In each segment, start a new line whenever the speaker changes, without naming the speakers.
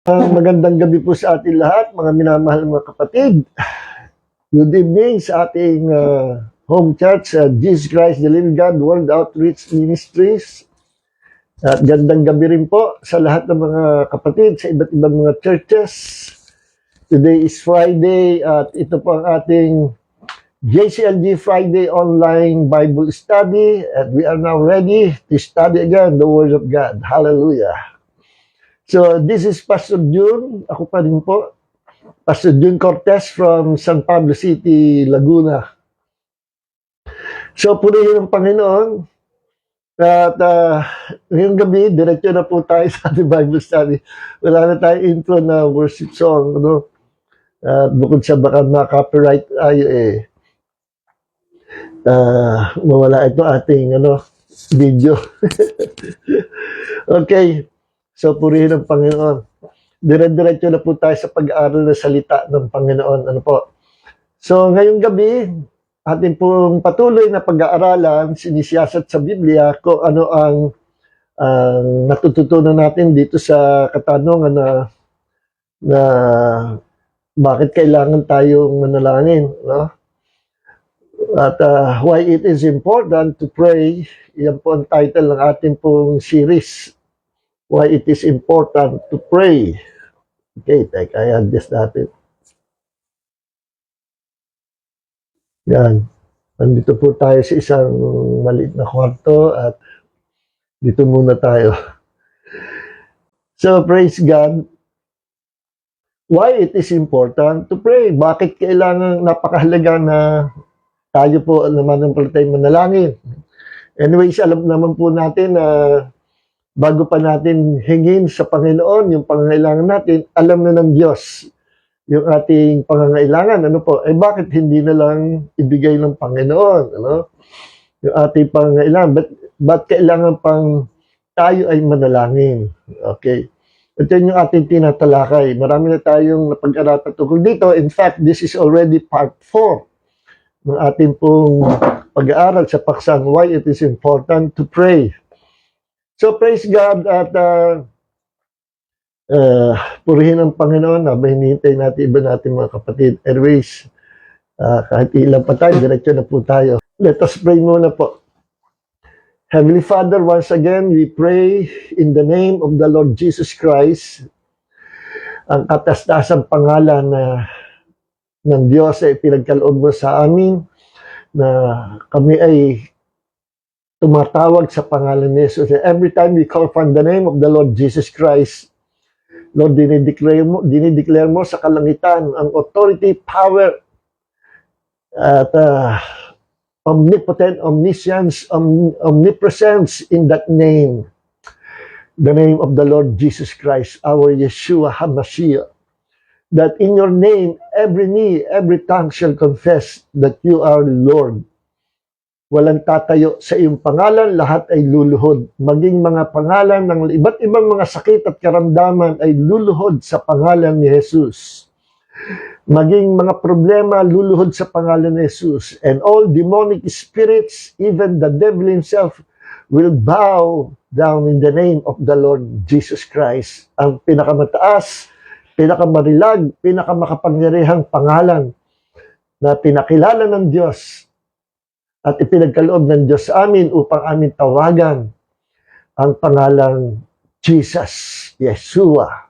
Magandang gabi po sa ating lahat, mga minamahal mga kapatid. Good evening sa ating home church, Jesus Christ the Living God World Outreach Ministries. At gandang gabi rin po sa lahat ng mga kapatid sa iba't ibang mga churches. Today is Friday at ito po ang ating JCLG Friday Online Bible Study. And we are now ready to study again the Word of God. Hallelujah! So, this is Pastor June. Ako pa rin po. Pastor June Cortez from San Pablo City, Laguna. So, purihin ang Panginoon. At ngayong gabi, diretso na po tayo sa ating Bible study. Wala na tayo intro na worship song. Ano? Bukod sa baka na-copyright tayo mawala ito ating video. Okay. So, purihin ang Panginoon. Dire-diretso na po tayo sa pag-aaral ng salita ng Panginoon. Ano po? So, ngayong gabi, ating pong patuloy na pag-aaralan, sinisiyasat sa Biblia, kung ano ang natututunan natin dito sa katanungan na bakit kailangan tayong manalangin. No? At why it is important to pray, yan po ang title ng ating pong series. Why it is important to pray. Okay, teka, i-adjust natin. Yan. Nandito po tayo sa isang maliit na kwarto at dito muna tayo. So, praise God. Why it is important to pray? Bakit kailangan napakahalaga na tayo po naman ng palatay manalangin? Anyways, alam naman po natin na bago pa natin hingin sa Panginoon yung pangangailangan natin, alam na ng Diyos yung ating pangangailangan. Ano po? Bakit hindi na lang ibigay ng Panginoon? Ano? Yung ating pangangailangan. Ba't kailangan pang tayo ay manalangin? Okay. Ito yung ating tinatalakay. Marami na tayong napag-aralan tungkol dito. In fact, this is already part 4 ng ating pong pag-aaral sa paksang why it is important to pray. So, praise God at purihin ang Panginoon habang hinihintay natin iba natin mga kapatid. Anyways, kahit ilang pa tayo, diretso na po tayo. Let us pray muna po. Heavenly Father, once again, we pray in the name of the Lord Jesus Christ. Ang katastasang pangalan ng Diyos ay pinagkaloob mo sa amin na kami ay tumatawag sa pangalan ni Jesus. Every time we call upon the name of the Lord Jesus Christ, Lord, dinideclare mo sa kalangitan ang authority, power, at omnipotent, omniscience, omnipresence in that name. The name of the Lord Jesus Christ, our Yeshua HaMashiach. That in your name, every knee, every tongue shall confess that you are Lord. Walang tatayo sa iyong pangalan, lahat ay luluhod. Maging mga pangalan ng iba't ibang mga sakit at karamdaman ay luluhod sa pangalan ni Jesus. Maging mga problema, luluhod sa pangalan ni Jesus. And all demonic spirits, even the devil himself, will bow down in the name of the Lord Jesus Christ. Ang pinakamataas, pinakamarilag, pinakamakapangyarihang pangalan na pinakilala ng Diyos at ipinagkaloob ng Diyos sa amin upang amin tawagan ang pangalang Jesus, Yeshua.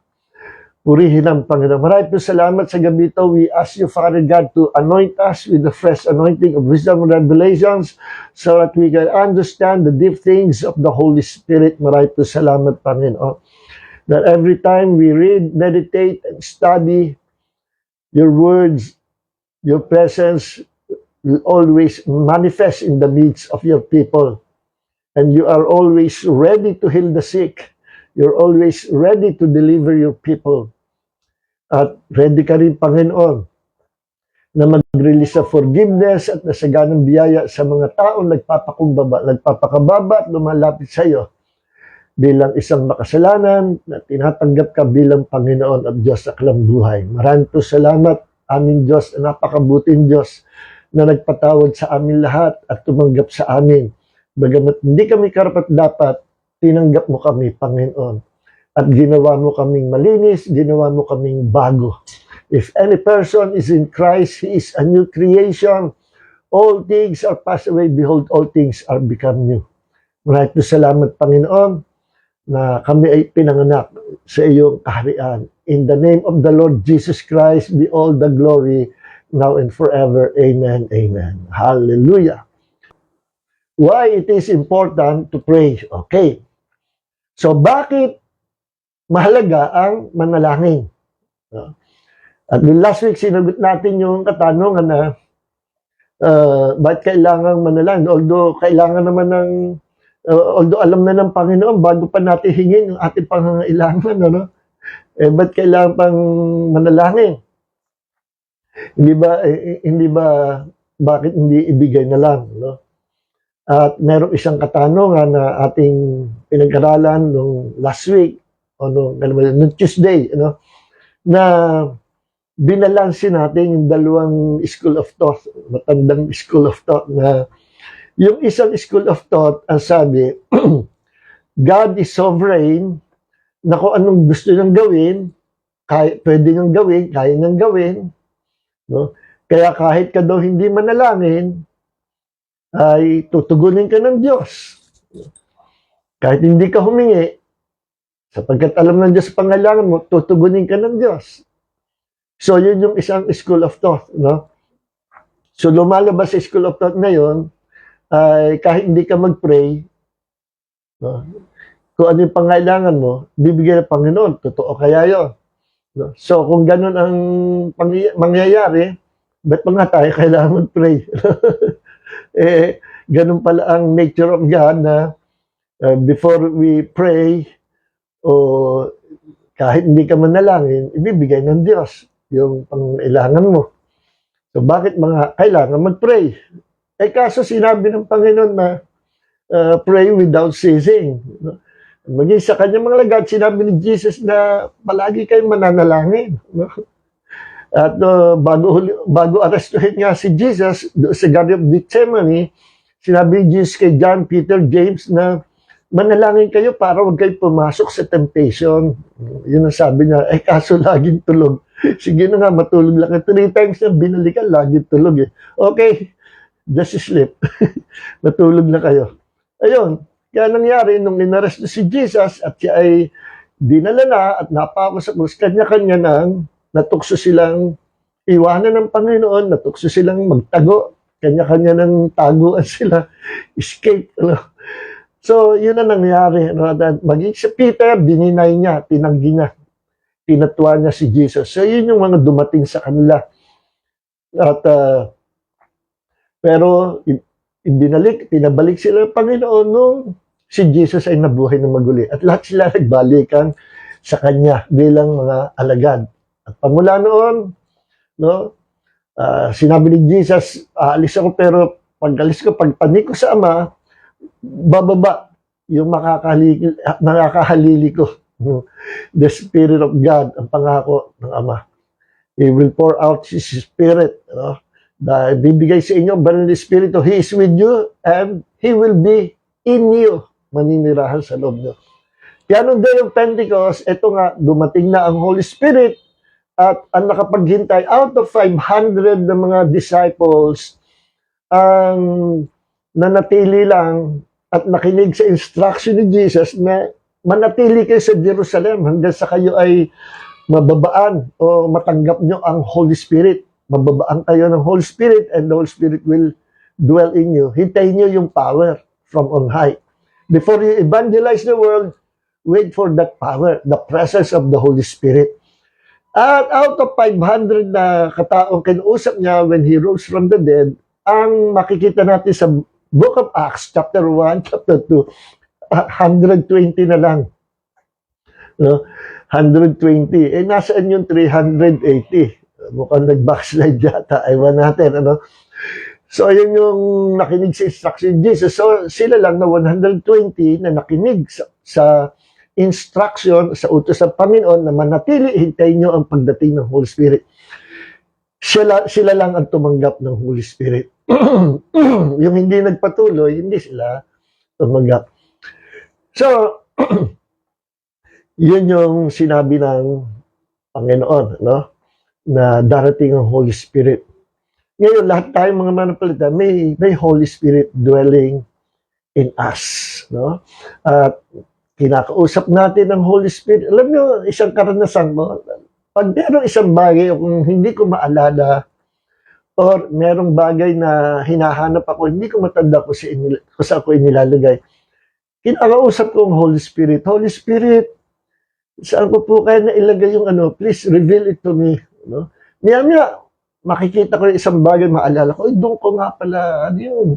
Purihin ang Panginoon. Maraming salamat sa gabi ito. We ask you, Father God, to anoint us with the fresh anointing of wisdom and revelations so that we can understand the deep things of the Holy Spirit. Maraming salamat, Panginoon. That every time we read, meditate, and study your words, your presence will always manifest in the midst of your people. And you are always ready to heal the sick. You're always ready to deliver your people. At ready ka rin, Panginoon, na mag-release of forgiveness at nasaganang biyaya sa mga taong nagpapakababa at lumalapit sa iyo bilang isang makasalanan na tinatanggap ka bilang Panginoon at Diyos sa kalambuhay. Maraming po salamat, aming Diyos, napakabuting Diyos, na nagpatawad sa amin lahat at tumanggap sa amin. Bagamat hindi kami karapat-dapat, tinanggap mo kami, Panginoon. at ginawa mo kaming malinis, ginawa mo kaming bago. If any person is in Christ, he is a new creation. All things are passed away. Behold, all things are become new. Maraming salamat, Panginoon, na kami ay pinanganak sa iyong kaharian. In the name of the Lord Jesus Christ, be all the glory, now and forever. Amen, amen. Hallelujah. Why it is important to pray? Okay. So, bakit mahalaga ang manalangin? At last week, sinagot natin yung katanungan na bakit kailangan manalangin? Although, kailangan naman ng although alam na ng Panginoon, bago pa natin hingin yung ating pangangailangan, ano? Ba't kailangan pang manalangin? Hindi ba, bakit hindi ibigay na lang, no? At merong isang katanungan na ating pinag-aralan nung last week, o nung Tuesday, ano, na binalansin natin yung dalawang school of thought, matandang school of thought, na yung isang school of thought, ang sabi, God is sovereign, na kung anong gusto niyang gawin, pwede niyang gawin, kaya niyang gawin, no? Kaya kahit ka daw hindi manalangin, ay tutugunin ka ng Diyos. Kahit hindi ka humingi, sapagkat alam ng Diyos pangailangan mo, tutugunin ka ng Diyos. So, yun yung isang school of thought, no? So, lumalabas sa school of thought na yun, ay kahit hindi ka mag-pray, no? Kung ano yung pangailangan mo, bibigyan ng Panginoon. Totoo kaya yun. No? So, kung ganun ang mangyayari, ba't pa nga tayo kailangan mag-pray? Ganun pala ang nature of God na before we pray, o kahit hindi ka manalangin, ibibigay ng Diyos yung pangailangan mo. So, bakit kailangan mag-pray? Kaso sinabi ng Panginoon na pray without ceasing. No? Maging sa kanyang mga lagad, sinabi ni Jesus na palagi kayong mananalangin. No? At bago arestuhin nga si Jesus sa Garden of Gethsemane, sinabi ni Jesus kay John, Peter, James na manalangin kayo para huwag kayo pumasok sa temptation. Yun ang sabi niya, kaso laging tulog. Sige na nga, matulog lang. 3 times na binalikan, laging tulog. Okay, just sleep. Matulog na kayo. Ayun, kaya nangyari, nung inaresto si Jesus at siya ay dinala na at napako sa krus, kanya-kanya nang natukso silang iwanan ng Panginoon, natukso silang magtago, kanya-kanya nang taguan sila, escape. Ano? So, yun ang nangyari. Ano? Maging si Peter, dininay niya, tinanggi niya, tinatwa niya si Jesus. So, yun yung mga dumating sa kanila. At, pero, pinabalik sila ng Panginoon nung si Jesus ay nabuhay na maguli. At lahat sila nagbalikan sa Kanya bilang mga alagad. At pamula noon, no, sinabi ni Jesus, aalis ako pero pag-alis ko, pagpanik ko sa Ama, bababa yung makakahalili ko. The Spirit of God, ang pangako ng Ama. He will pour out His Spirit, no? Bibigay sa inyo ang banal na Espiritu. He is with you and He will be in you. Maninirahan sa loob nyo. Kaya nung day of Pentecost, ito nga, dumating na ang Holy Spirit at ang nakapaghintay out of 500 na mga disciples ang nanatili lang at nakinig sa instruction ni Jesus na manatili kayo sa Jerusalem hanggang sa kayo ay mababaan o matanggap nyo ang Holy Spirit. Mababaan kayo ng Holy Spirit and the Holy Spirit will dwell in you. Hintayin nyo yung power from on high. Before you evangelize the world, wait for that power, the presence of the Holy Spirit. At out of 500 na kataong kinuusap niya when He rose from the dead, ang makikita natin sa Book of Acts, chapter 1, chapter 2, 120 na lang. No? 120. Nasaan yung 380? Mukhang nag-backslide yata. Ewan natin, ano? So, ayun yung nakinig sa instruction ni Jesus. So, sila lang na 120 na nakinig sa instruction, sa utos ng Panginoon na manatili, hintayin nyo ang pagdating ng Holy Spirit. Sila lang ang tumanggap ng Holy Spirit. Yung hindi nagpatuloy, hindi sila tumanggap. So, Yun yung sinabi ng Panginoon, no? Na darating ang Holy Spirit. Ngayon, lahat tayong mga mananampalataya, may Holy Spirit dwelling in us, no? At kinakausap natin ang Holy Spirit. Alam nyo, isang karanasan mo, pag meron isang bagay kung hindi ko maalala or merong bagay na hinahanap ako, hindi ko matanda kung saan ko inilalagay, kinakausap ko ang Holy Spirit. Holy Spirit, saan ko po kaya nailagay yung ano? Please reveal it to me. No? Maya-maya, makikita ko yung isang bagay, maalala ko, doon ko nga pala, ano yun,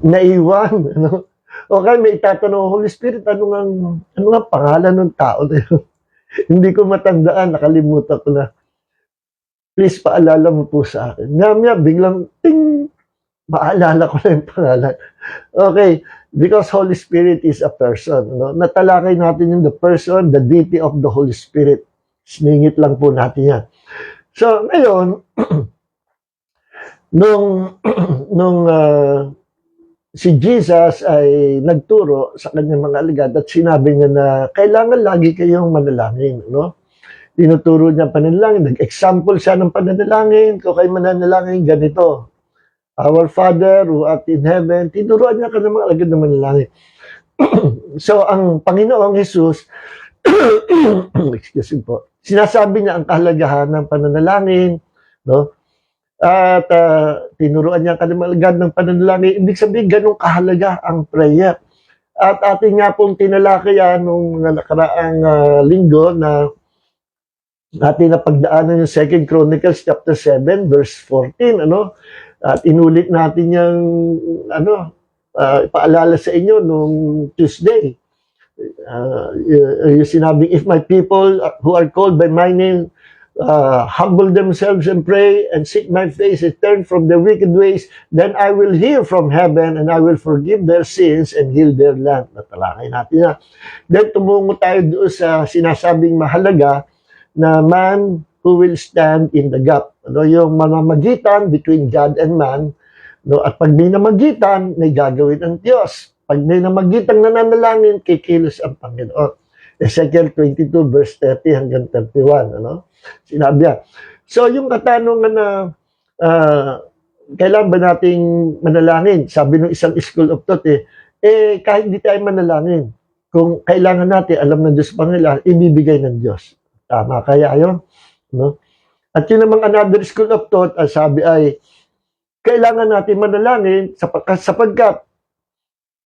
naiwan. Ano? Okay, may itatanong, Holy Spirit, ano nga pangalan ng tao na yun? Hindi ko matandaan, nakalimutan ko na. Please, paalala mo po sa akin. Maya-maya, biglang, ting, maalala ko na yung pangalan. Okay, because Holy Spirit is a person. No? Natalakay natin yung the person, the deity of the Holy Spirit. Siningit lang po natin yan. So, ngayon, nung si Jesus ay nagturo sa kanyang mga alagad at sinabi niya na kailangan lagi kayong manalangin. No? Tinuturo niya pananalangin. Nag-example siya ng pananalangin. Kung kayo mananalangin, ganito. Our Father who art in heaven, tinuruan niya ka ng mga alagad na manalangin. So, ang Panginoong Jesus, excuse me po, sinasabi niya ang kahalagahan ng pananalangin, no? At tinuruan niya ka ng mga alagad ng pananalangin. Ibig sabihin, ganun kahalaga ang prayer. At atin nga pong tinalakihan nung nakaraang linggo na atin na pagdaanan yung 2 Chronicles chapter 7 verse 14, ano? At inulit natin yung paalala sa inyo nung Tuesday. Yung sinabing, if my people who are called by my name humble themselves and pray and seek my face and turn from their wicked ways, then I will hear from heaven and I will forgive their sins and heal their land. Natalakay natin na. Then tumungo tayo doon sa sinasabing mahalaga na man who will stand in the gap. Ano, yung mamamagitan between God and man. No? At pag may namagitan, may gagawin ang Diyos. Pag may namagitang nananalangin, kikilos ang Panginoon. Ezekiel 22 verse 30 hanggang 31. Ano? Sinabi niya. So yung katanungan na kailan ba nating manalangin? Sabi ng isang school of thought kahit hindi tayo manalangin, kung kailangan natin, alam ng Diyos Panginoon, ibibigay ng Diyos. Tama kaya yun? No? At yun namang another school of thought, ang sabi ay, kailangan natin manalangin sapagkat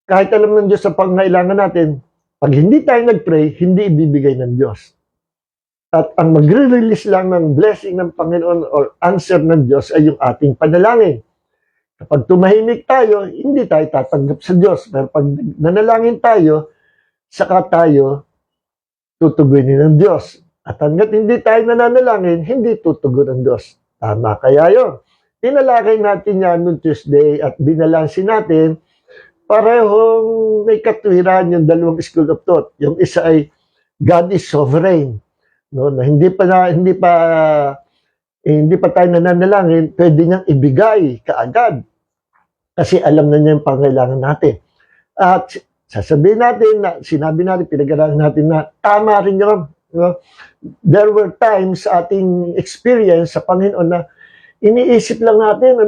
kahit alam ng Diyos sa pangailangan natin, pag hindi tayo nag-pray, hindi ibibigay ng Diyos. At ang magre-release lang ng blessing ng Panginoon or answer ng Diyos ay yung ating panalangin. Kapag tumahimik tayo, hindi tayo tatanggap sa Diyos. Pero pag nanalangin tayo, saka tayo tutugunin ng Diyos. At hanggat hindi tayo nananalangin, hindi tutugon ng Diyos. Tama kaya yun. Tinalakay natin yan noong Tuesday at binalansin natin, parehong may katwiran yung dalawang school of thought. Yung isa ay God is sovereign. No, na hindi pa tayo nananalangin, pwede niyang ibigay kaagad. Kasi alam na niya yung pangailangan natin. At sasabihin natin, sinabi natin, pinag-aralan natin na tama rin yun. No? There were times sa ating experience sa Panginoon na iniisip lang natin,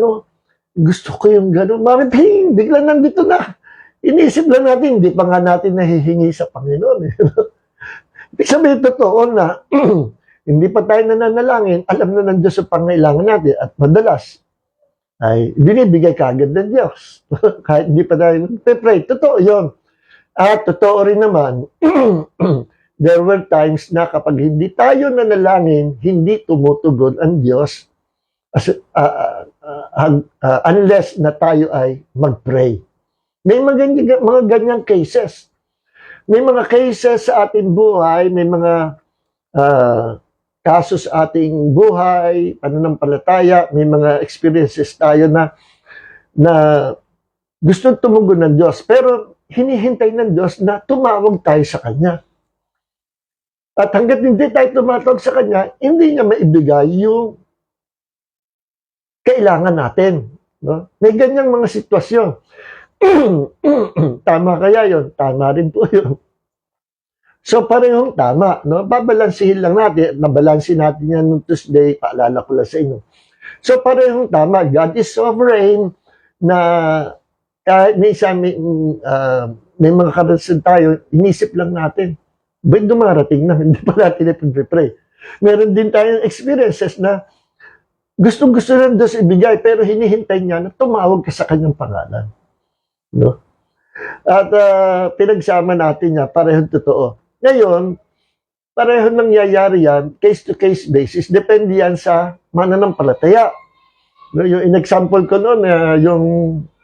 gusto ko yung gano'n. Bakit biglang nandito na? Iniisip lang natin, hindi pa nga natin nahihingi sa Panginoon. Ibig sabihin, totoo na hindi pa tayo nananalangin, alam na ng Diyos ang pangailangan natin at madalas ay binibigay kagad ng Diyos. Kahit hindi pa tayo pray. Totoo yun. At totoo rin naman, there were times na kapag hindi tayo nanalangin, hindi tumutugon ang Diyos unless na tayo ay mag-pray. May mga ganyang cases. May mga cases sa ating buhay, may mga kaso sa ating buhay, pananampalataya, may mga experiences tayo na gusto tumugon ng Diyos, pero hinihintay ng Diyos na tumawag tayo sa Kanya. At hanggat hindi tayo tumatawag sa Kanya, hindi niya maibigay yung kailangan natin. No? May ganyang mga sitwasyon. Tama kaya yon? Tama rin po yun. So parehong tama, no? Babalansihin lang natin, nabalansin natin yan nung Tuesday, paalala ko lang sa inyo. So parehong tama, God is sovereign na kahit may mga karanasan tayo, inisip lang natin. Ba't dumarating na? Hindi pa natin ipag-pray. Meron din tayong experiences na gustong-gusto ng Diyos ibigay, pero hinihintay niya na tumawag ka sa kanyang pangalan. No? At pinagsama natin niya, parehong totoo. Ngayon, parehong nangyayari yan, case-to-case basis, depende yan sa mananampalataya. No, yung in-example ko noon, yung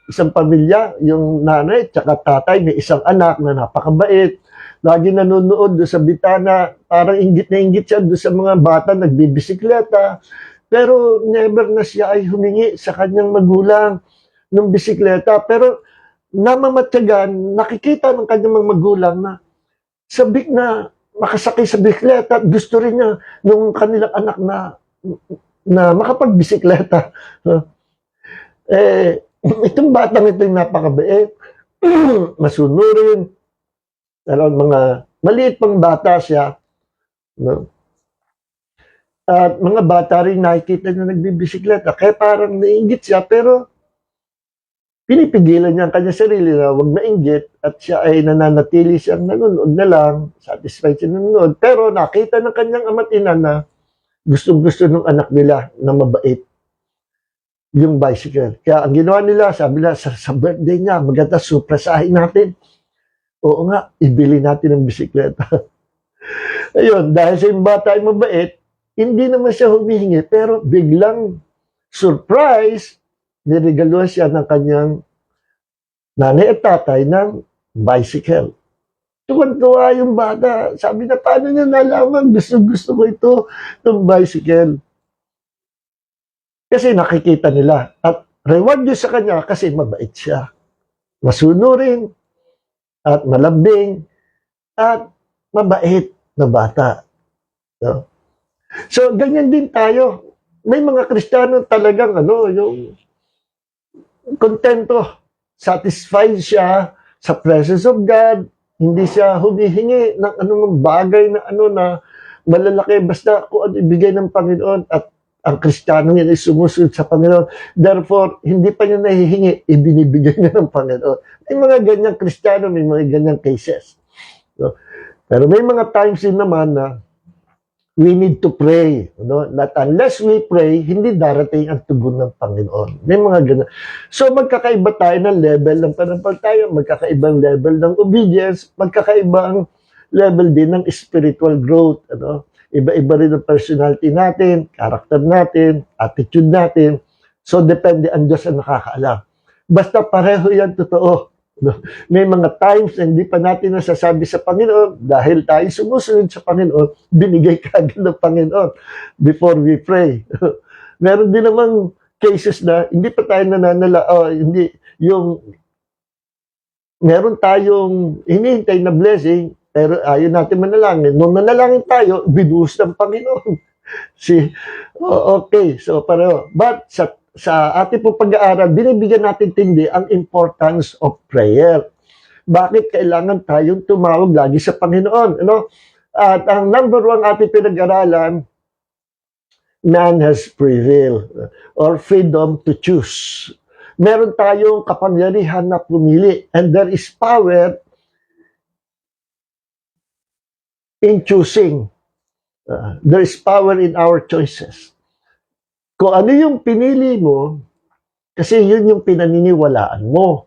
isang pamilya, yung nanay at tatay, may isang anak na napakabait, lagi nanonood doon sa bitana, parang inggit na inggit siya doon sa mga bata nagbibisikleta, pero never na siya ay humingi sa kanyang magulang ng bisikleta. Pero namamatyagan, nakikita ng kanyang mga magulang na sabik na makasakay sa bisikleta at gusto rin niya nung kanilang anak na makapagbisikleta. Itong batang ito yung napakabait, masunurin, mga maliit pang bata siya, no? At mga bata rin nakikita na nagbibisikleta, kaya parang nainggit siya, pero pinipigilan niya ang kanya sarili na huwag mainggit at siya ay nananatili siyang nanonood na lang, satisfied siya nanonood, pero nakita ng kanyang ama't ina na gustong-gusto ng anak nila na mabait yung bicycle. Kaya ang ginawa nila, sabi nila, sa birthday niya, maganda, suprasahin natin. Oo nga, ibili natin ng bisikleta. Ayun, dahil sa yung bata ay mabait, hindi naman siya humihingi, pero biglang surprise, niregaluhan siya ng kanyang nanay at tatay ng bicycle. Tuwan-tuwa yung bata. Sabi na, paano niya nalaman? Gusto ko ito, ng bicycle. Kasi nakikita nila. At reward yun sa kanya kasi mabait siya. Masunurin, at malambing, at mabait na bata. No? So, ganyan din tayo. May mga Kristiyano talagang yung kontento, satisfied siya sa presence of God, hindi siya humihingi ng anumang bagay na malalaki, basta kung ano ibigay ng Panginoon, at ang Kristiyano yan ay sumusunod sa Panginoon. Therefore, hindi pa niya nahihingi, ibinibigay niya ng Panginoon. May mga ganyang Kristiyano, may mga ganyang cases. No? Pero may mga times din naman na we need to pray. No? That unless we pray, hindi darating ang tugon ng Panginoon. May mga ganun. So magkakaiba tayo ng level ng pananampalataya, magkakaibang level ng obedience, magkakaibang level din ng spiritual growth. Iba-iba rin ang personality natin, character natin, attitude natin. So depende ang Diyos ang nakakaalam. Basta pareho yan totoo. No? May mga times na hindi pa natin nasasabi sa Panginoon dahil tayo sumusunod sa Panginoon, binigay kagad ng Panginoon before we pray. Meron din namang cases na hindi pa tayo meron tayong hinihintay na blessing, pero ayaw natin manalangin. Nung nanalangin tayo, binuhos ng Panginoon. Okay, so pareho. But sa ating pong pag-aaral, binibigyan natin tindi ang importance of prayer. Bakit kailangan tayong tumawag lagi sa Panginoon? At ang number one ating pinag-aralan, man has prevailed or freedom to choose. Meron tayong kapangyarihan na pumili, and there is power in choosing. There is power in our choices. Kung ano yung pinili mo, kasi yun yung pinaniniwalaan mo.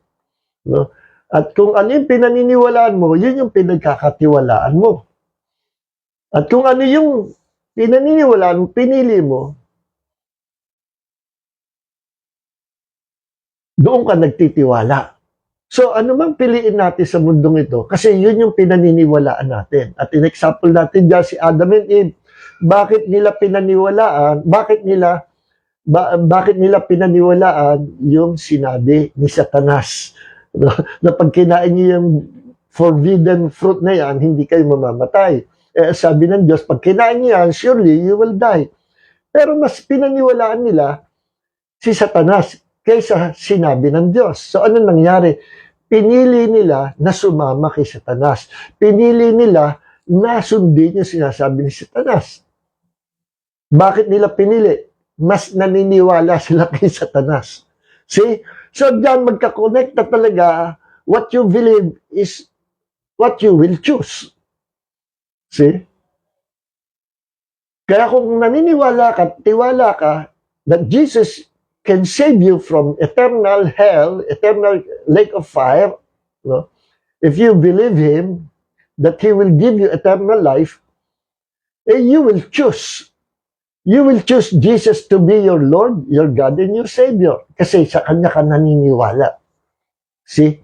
No? At kung ano yung pinaniniwalaan mo, yun yung pinagkakatiwalaan mo. At kung ano yung pinaniniwalaan mo, pinili mo, doon ka nagtitiwala. So, ano mang piliin natin sa mundong ito? Kasi yun yung pinaniniwalaan natin. At in example natin dyan, si Adam and Eve, bakit nila pinaniwalaan, bakit nila pinaniwalaan yung sinabi ni Satanas? Na pag kinain niyo yung forbidden fruit na yan, hindi kayo mamamatay. Sabi ng Diyos, pag kinain niyo yan, surely you will die. Pero mas pinaniwalaan nila si Satanas kaysa sinabi ng Diyos. So ano nangyari? Pinili nila na sumama kay Satanas. Pinili nila na sundin yung sinasabi ni Satanas. Bakit nila pinili? Mas naniniwala sila kay Satanas. See? So, diyan magka-connect na talaga. What you believe is what you will choose. See? Kaya kung naniniwala ka, tiwala ka, that Jesus can save you from eternal hell, eternal lake of fire, no? If you believe Him, that He will give you eternal life, you will choose. You will choose Jesus to be your Lord, your God, and your Savior. Kasi sa Kanya ka naniniwala. See?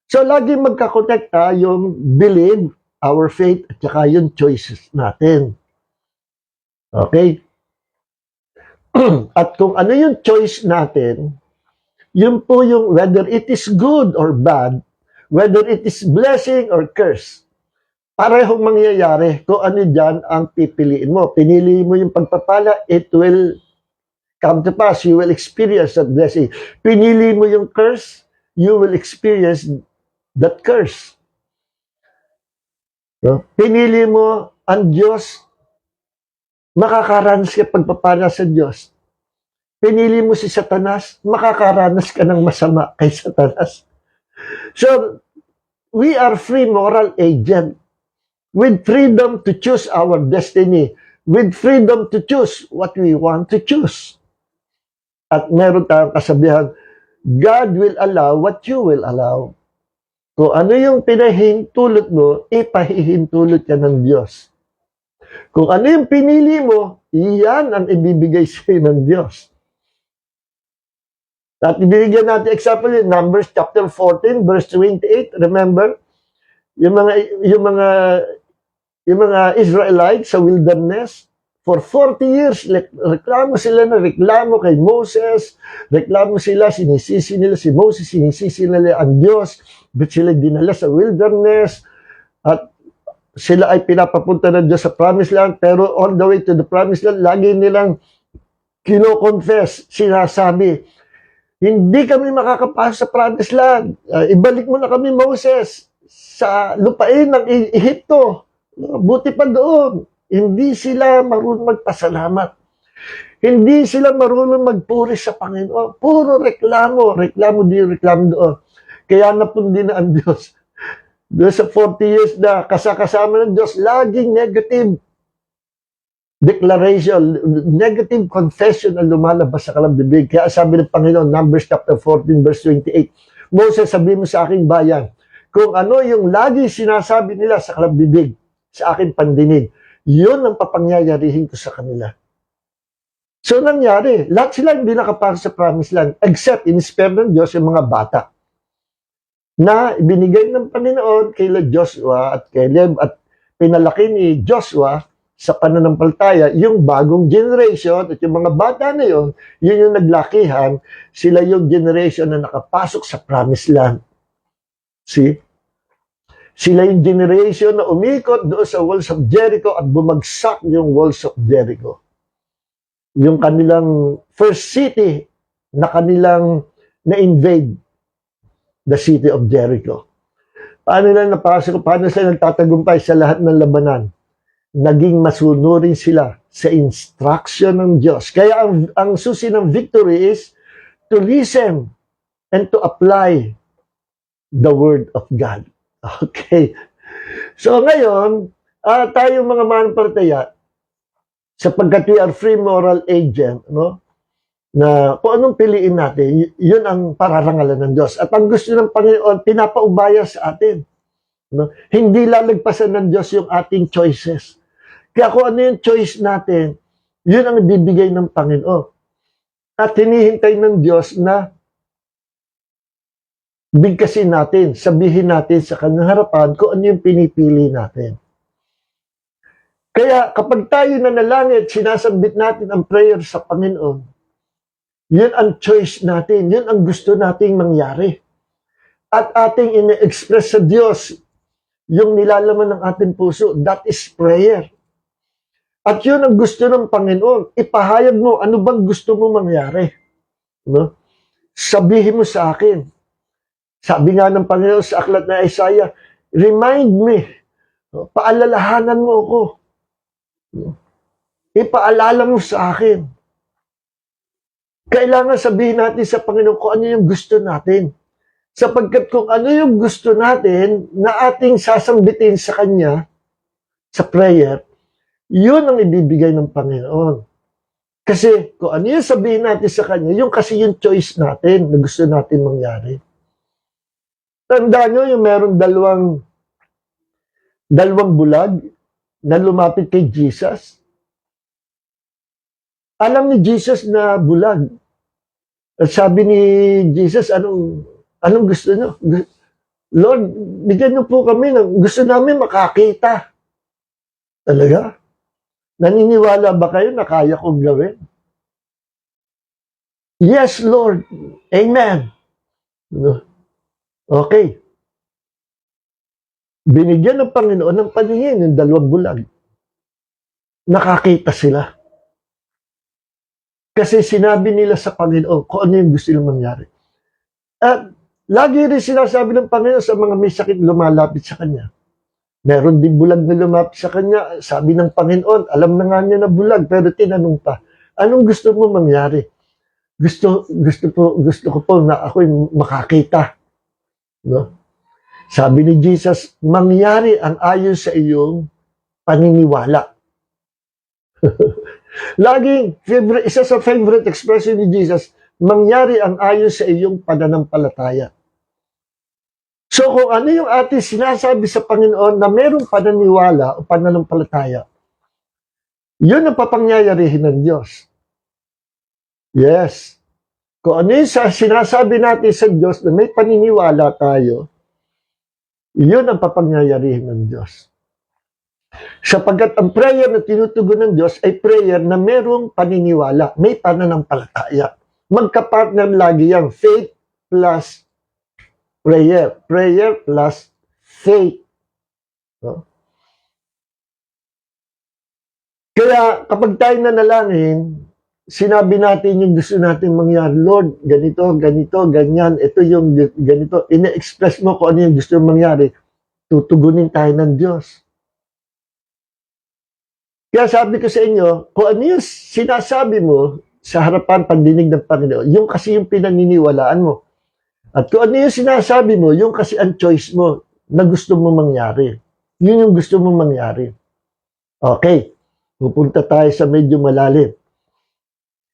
So, lagi magkakonekta yung believe, our faith, at saka yung choices natin. Okay? At kung ano yung choice natin, yun po yung whether it is good or bad, whether it is blessing or curse, parehong mangyayari kung ano dyan ang pipiliin mo. Pinili mo yung pagpapala, it will come to pass. You will experience that blessing. Pinili mo yung curse, you will experience that curse. No? Pinili mo ang Diyos, makakaranas ka pagpapala sa Diyos. Pinili mo si Satanas, makakaranas ka ng masama kay Satanas. So, we are free moral agent with freedom to choose our destiny, with freedom to choose what we want to choose. At meron tayong kasabihan, God will allow what you will allow. Kung ano yung pinahintulot mo, ipahihintulot ka ng Diyos. Kung ano yung pinili mo, iyan ang ibibigay sa'yo ng Diyos. At ibigyan natin example in Numbers chapter 14 verse 28. Remember, yung mga Israelites sa wilderness for 40 years reklamo kay Moses, reklamo sila, sinisisi nila si Moses, sinisisi nila ang Diyos, but sila dinala sa wilderness at sila ay pinapapunta ng Diyos sa promised land, pero on the way to the promised land, lagi nilang kino-confess, sinasabi, hindi kami makakapasok sa promised land. Ibalik mo na kami, Moses, sa lupain ng Ehipto. Buti pa doon. Hindi sila marunong magpasalamat. Hindi sila marunong magpuri sa Panginoon. Puro reklamo doon. Kaya napundi na ang Diyos. Doon sa 40 years na kasama ng Diyos, laging negative declaration, negative confession ang lumalabas sa kanilang bibig. Kaya sabi ng Panginoon, Numbers chapter 14, verse 28, Moses, sabi mo sa aking bayan, kung ano yung lagi sinasabi nila sa kanilang bibig, sa aking pandinig, yun ang papangyayarihin ko sa kanila. So, nangyari, lahat sila hindi nakapasok sa promised land, except in-spare ng Diyos yung mga bata na ibinigay ng Panginoon kay Joshua at Caleb at pinalaki ni Joshua sa pananampalataya, yung bagong generation at yung mga bata na yun yung naglakihan, sila yung generation na nakapasok sa promised land. See? Sila yung generation na umikot doon sa walls of Jericho at bumagsak yung walls of Jericho. Yung kanilang first city na kanilang na-invade, the city of Jericho. Paano nila napasok? Paano sila nagtatagumpay sa lahat ng labanan? Naging masunurin sila sa instruction ng Diyos. Kaya ang susi ng victory is to listen and to apply the Word of God. Okay. So ngayon, tayong mga manampalataya, sapagkat we are free moral agent, no? Na kung anong piliin natin, yun ang pararangalan ng Diyos. At ang gusto ng Panginoon, pinapaubaya sa atin. No? Hindi lalagpasan ng Diyos yung ating choices. Kaya kung ano yung choice natin, yun ang ibibigay ng Panginoon. At hinihintay ng Diyos na bigkasin natin, sabihin natin sa kanyang harapan kung ano yung pinipili natin. Kaya kapag tayo nanalangin, sinasambit natin ang prayer sa Panginoon, yun ang choice natin. Yun ang gusto nating mangyari. At ating ine-express sa Diyos yung nilalaman ng ating puso. That is prayer. At yun ang gusto ng Panginoon. Ipahayag mo, ano bang gusto mo mangyari? No? Sabihin mo sa akin. Sabi nga ng Panginoon sa aklat na Isaiah, remind me Paalalahanan mo ako. Ipaalala mo sa akin. Kailangan sabihin natin sa Panginoon kung ano yung gusto natin. Sapagkat kung ano yung gusto natin na ating sasambitin sa Kanya, sa prayer, yun ang ibibigay ng Panginoon. Kasi kung ano yung sabihin natin sa Kanya, yung kasi yung choice natin na gusto natin mangyari. Tandaan nyo yung meron dalawang bulag na lumapit kay Jesus. Alam ni Jesus na bulag. At sabi ni Jesus, anong gusto nyo? Lord, bigyan nyo po kami ng gusto namin makakita. Talaga? Naniniwala ba kayo na kaya kong gawin? Yes, Lord. Amen. Okay. Binigyan ng Panginoon ng paningin yung dalawang bulag. Nakakita sila. Kasi sinabi nila sa Panginoon kung ano yung gusto nilang mangyari. At lagi rin sinasabi ng Panginoon sa mga may sakit lumalapit sa Kanya. Meron din bulag na lumapit sa Kanya. Sabi ng Panginoon, alam na nga niya na bulag, pero tinanong pa, anong gusto mo mangyari? Gusto ko po na ako'y makakita. No? Sabi ni Jesus, mangyari ang ayon sa iyong paniniwala. Isa sa favorite expression ni Jesus, mangyari ang ayon sa iyong pananampalataya. So kung ano yung ating sinasabi sa Panginoon na mayroong pananiwala o pananampalataya, yun ang papangyayarihin ng Diyos. Yes. Kung ano yung sinasabi natin sa Diyos na may paniniwala tayo, yun ang papangyayarihin ng Diyos. Sapagkat ang prayer na tinutugon ng Diyos ay prayer na merong paniniwala, may pananampalataya. Magka-partner lagi yan, faith plus prayer. Prayer plus faith. No? Kaya kapag tayo nanalangin, sinabi natin yung gusto natin mangyari. Lord, ganito, ganyan, ito yung ganito. Ine-express mo kung ano yung gusto mangyari. Tutugunin tayo ng Diyos. Kaya sabi ko sa inyo, kung ano yung sinasabi mo sa harapan pandinig ng Panginoon, yung kasi yung pinaniniwalaan mo. At kung ano yung sinasabi mo, yung kasi ang choice mo na gusto mo mangyari. Yun yung gusto mo mangyari. Okay, pupunta tayo sa medyo malalim.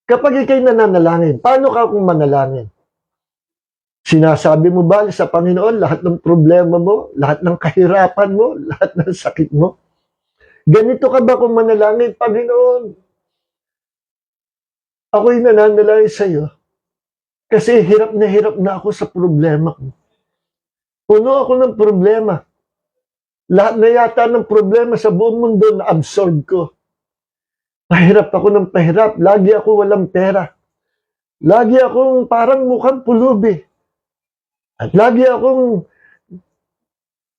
Kapag ikay nananalangin, paano ka kung manalangin? Sinasabi mo ba sa Panginoon lahat ng problema mo, lahat ng kahirapan mo, lahat ng sakit mo? Ganito ka ba kung manalangin, Panginoon? Ako'y nananalangin sa iyo kasi hirap na ako sa problema ko. Puno ako ng problema. Lahat na yata ng problema sa buong mundo na absorb ko. Pahirap ako ng pahirap. Lagi ako walang pera. Lagi akong parang mukhang pulubi. At lagi akong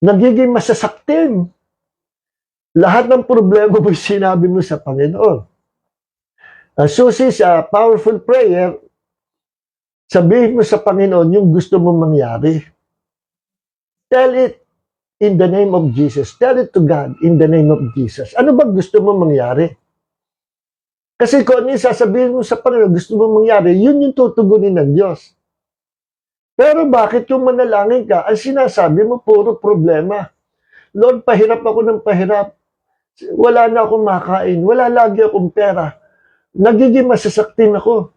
nagiging masasaktin. Lahat ng problema mo sinabi mo sa Panginoon. Susi sa powerful prayer, sabihin mo sa Panginoon yung gusto mong mangyari. Tell it in the name of Jesus. Tell it to God in the name of Jesus. Ano ba gusto mong mangyari? Kasi kung ano yung sasabihin mo sa Panginoon, gusto mo mangyari, yun yung tutugunin ng Diyos. Pero bakit yung manalangin ka, ang sinasabi mo, puro problema. Lord, pahirap ako ng pahirap. Wala na akong makain. Wala lagi akong pera. Nagiging masasaktin ako.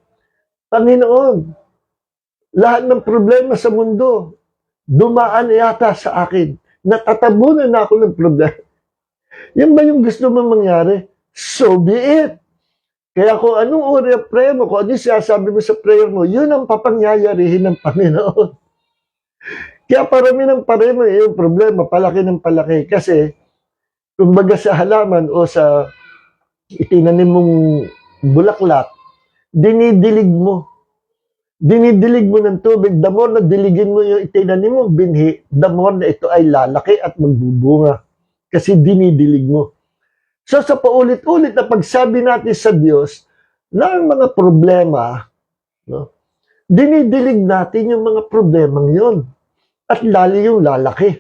Panginoon, lahat ng problema sa mundo, dumaan yata sa akin. Natatabunan na ako ng problema. Yan ba yung gusto mong mangyari? So be it. Kaya kung anong uri ng prayer mo, kung ano yung sinasabi mo sa prayer mo, yun ang papangyayarihin ng Panginoon. Kaya parami ng parami yung problema, palaki ng palaki. Kasi, kumbaga sa halaman o sa itinanim mong bulaklak, dinidilig mo. Dinidilig mo ng tubig. The more na diligin mo yung itinanim mong binhi, the more na ito ay lalaki at magbubunga. Kasi dinidilig mo. So sa paulit-ulit na pagsabi natin sa Diyos ng mga problema, no, dinidilig natin yung mga problemang yon at lalo yung lalaki.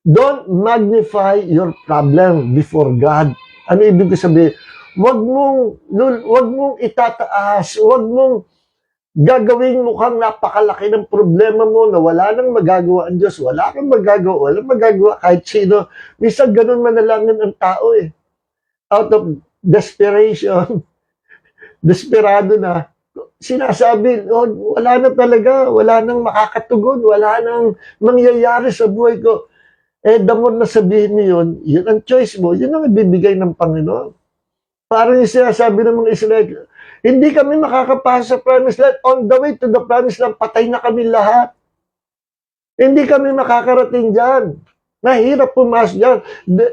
Don't magnify your problem before God. Ano ibig sabihin? Wag mong itataas, wag mong gagawing mukhang napakalaki ng problema mo na wala nang magagawa ang Diyos. Wala kang magagawa, walang magagawa kahit sino. Minsan ganun manalangin ang tao eh. Out of desperation, desperado na, sinasabi, oh, wala na talaga, wala nang makakatugon, wala nang mangyayari sa buhay ko. Eh, the more na sabihin mo yun ang choice mo, yun ang ibibigay ng Panginoon. Parang yung sinasabi ng mga Israel, hindi kami makakapasa sa promised land. On the way to the promised land, patay na kami lahat. Hindi kami makakarating dyan. Mahirap pumasok dyan.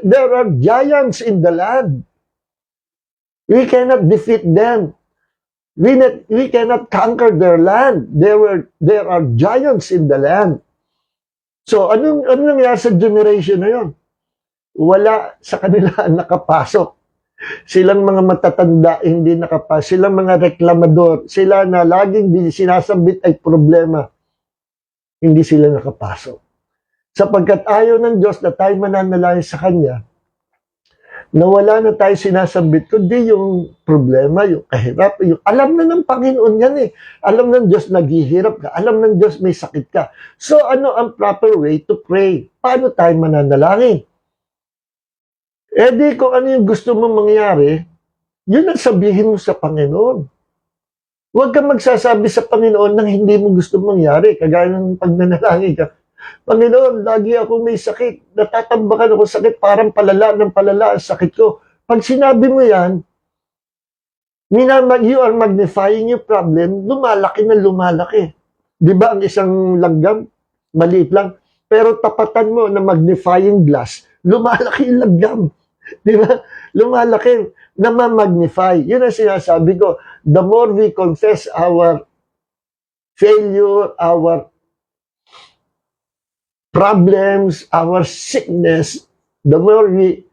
There are giants in the land. We cannot defeat them. We cannot conquer their land. There are giants in the land. So, anong nangyari sa generation na yun? Wala sa kanila ang nakapasok. Silang mga matatanda, hindi nakapasok. Silang mga reklamador. Sila na laging sinasambit ay problema. Hindi sila nakapasok. Sapagkat ayaw ng Diyos na tayo mananalangin sa Kanya, na wala na tayo sinasambit, kundi yung problema, yung kahirap, yung alam na ng Panginoon yan eh. Alam ng Diyos naghihirap ka. Alam ng Diyos may sakit ka. So ano ang proper way to pray? Paano tayo mananalangin? Eh di kung ano yung gusto mong mangyari, yun ang sabihin mo sa Panginoon. Huwag kang magsasabi sa Panginoon ng hindi mo gusto mangyari. Kagaya ng pag nanalangin ka, Panginoon, lagi ako may sakit. Natatambakan ako sakit, parang palala ng palala ang sakit ko. Pag sinabi mo yan, you are magnifying your problem, lumalaki na lumalaki. Di ba ang isang langgam, maliit lang, pero tapatan mo na magnifying glass, lumalaki yung langgam. Di ba? Lumalaki, na ma-magnify. Yun ang sinasabi ko. The more we confess our failure, our problems, our sickness, the more we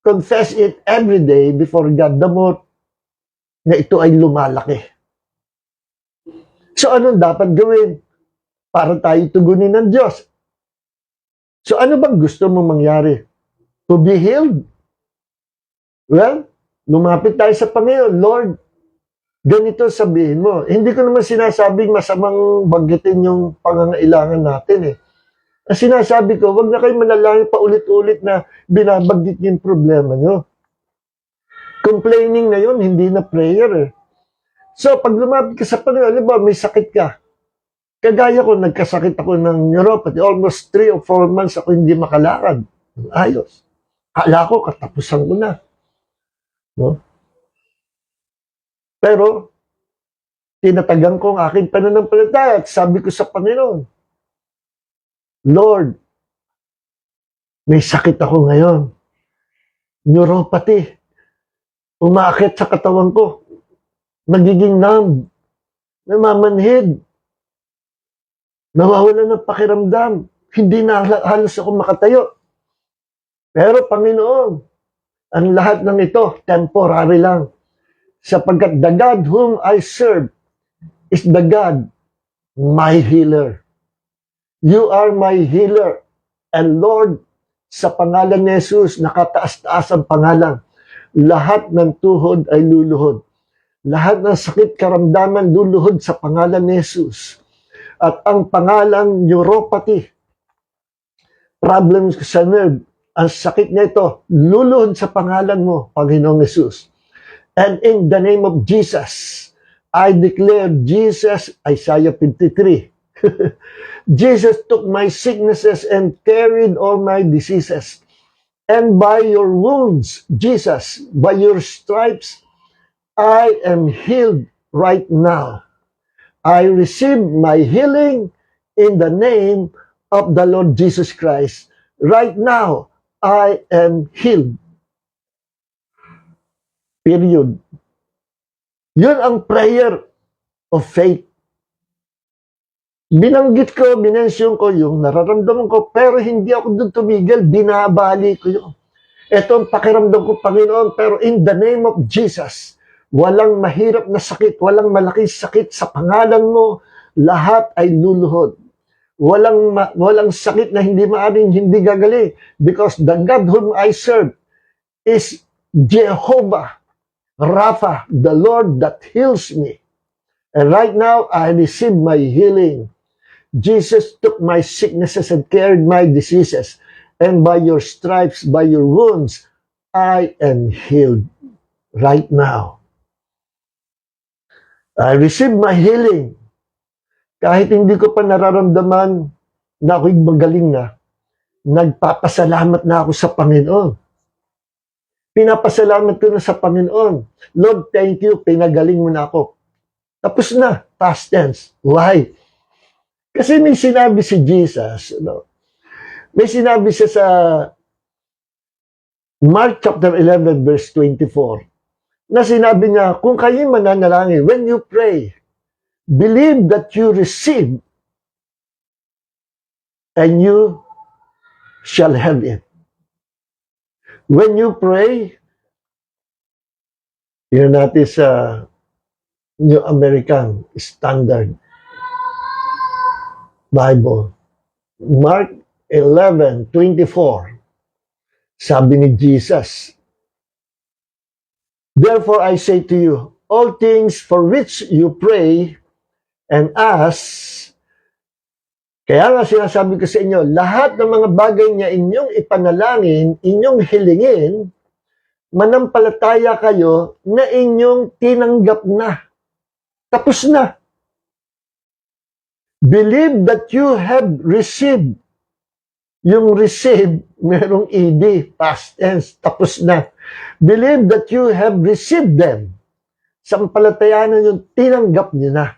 confess it every day before God, the more na ito ay lumalaki. So, anong dapat gawin para tayo tugunin ng Diyos? So, ano bang gusto mong mangyari? To be healed? Well, lumapit tayo sa Panginoon. Lord, ganito sabihin mo. Hindi ko naman sinasabing masamang banggitin yung pangangailangan natin eh. Ang sinasabi ko, wag na kayo manalangin pa ulit-ulit na binabanggit yung problema nyo. Complaining na yun, hindi na prayer eh. So, pag lumapit ka sa Panginoon, alam ba, may sakit ka. Kagaya ko, nagkasakit ako ng neuropathy. Almost 3 or 4 months ako hindi makalakad. Ayos. Kala ko, katapusan ko na. No? Pero, tinatagang ko ang aking pananampalataya at sabi ko sa Panginoon, Lord, may sakit ako ngayon. Neuropathy. Umaakit sa katawan ko. Nagiging numb. Namamanhid. Nawawala ng pakiramdam. Hindi na halos ako makatayo. Pero Panginoon, ang lahat ng ito, temporary lang. Sapagkat the God whom I serve is the God, my healer. You are my healer. And Lord, sa pangalan ni Jesus, nakataas-taas ang pangalan. Lahat ng tuhod ay luluhod. Lahat ng sakit karamdaman luluhod sa pangalan ni Jesus. At ang pangalan neuropathy, problems sa nerve, ang sakit nito, luluhod sa pangalan mo, Panginoong Jesus. And in the name of Jesus, I declare Jesus, Isaiah 53, Jesus took my sicknesses and carried all my diseases. And by your wounds, Jesus, by your stripes, I am healed right now. I receive my healing in the name of the Lord Jesus Christ. Right now, I am healed. Period. Yun ang prayer of faith. Binanggit ko, binensyon ko yung nararamdaman ko, pero hindi ako doon tumigil, binabali ko yun. Ito ang pakiramdam ko, Panginoon, pero in the name of Jesus, walang mahirap na sakit, walang malaking sakit sa pangalan mo, lahat ay luluhod. walang sakit na hindi maaring hindi gagaling. Because the God whom I serve is Jehovah Rapha, the Lord that heals me. And right now, I receive my healing. Jesus took my sicknesses and carried my diseases. And by your stripes, by your wounds, I am healed right now. I receive my healing. Kahit hindi ko pa nararamdaman na ako'y magaling na, nagpapasalamat na ako sa Panginoon. Pinapasalamat ko na sa Panginoon. Lord, thank you, pinagaling mo na ako. Tapos na, past tense. Why? Kasi may sinabi si Jesus, may sinabi siya sa Mark chapter 11 verse 24, na sinabi niya, kung kayo mananalangin, when you pray, believe that you receive and you shall have it. When you pray, yun natin sa New American Standard Bible. Mark 11:24. Sabi ni Jesus, therefore I say to you, all things for which you pray and ask, kaya nga sinasabi ko sa inyo, lahat ng mga bagay niya inyong ipanalangin, inyong hilingin, manampalataya kayo na inyong tinanggap na. Tapos na. Believe that you have received. Yung receive, merong ed, past tense, tapos na. Believe that you have received them. Sampalatayanan yung tinanggap niyo na.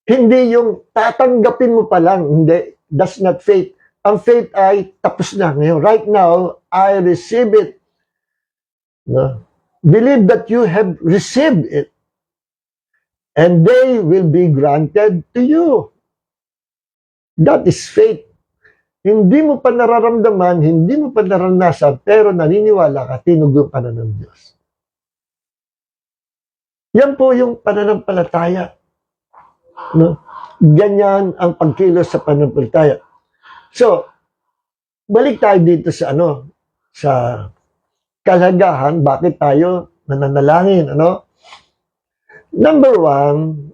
Hindi yung tatanggapin mo pa lang. Hindi. That's not faith. Ang faith ay tapos na. Ngayon, right now, I receive it. No? Believe that you have received it. And they will be granted to you. That is faith. Hindi mo pa nararamdaman, hindi mo pa naranasan, pero naniniwala ka, tinugong ka na ng Diyos. Yan po yung pananampalataya. No? Ganyan ang pagkilos sa pananampalataya. So, balik tayo dito sa sa kalagahan, bakit tayo nananalangin, Number one,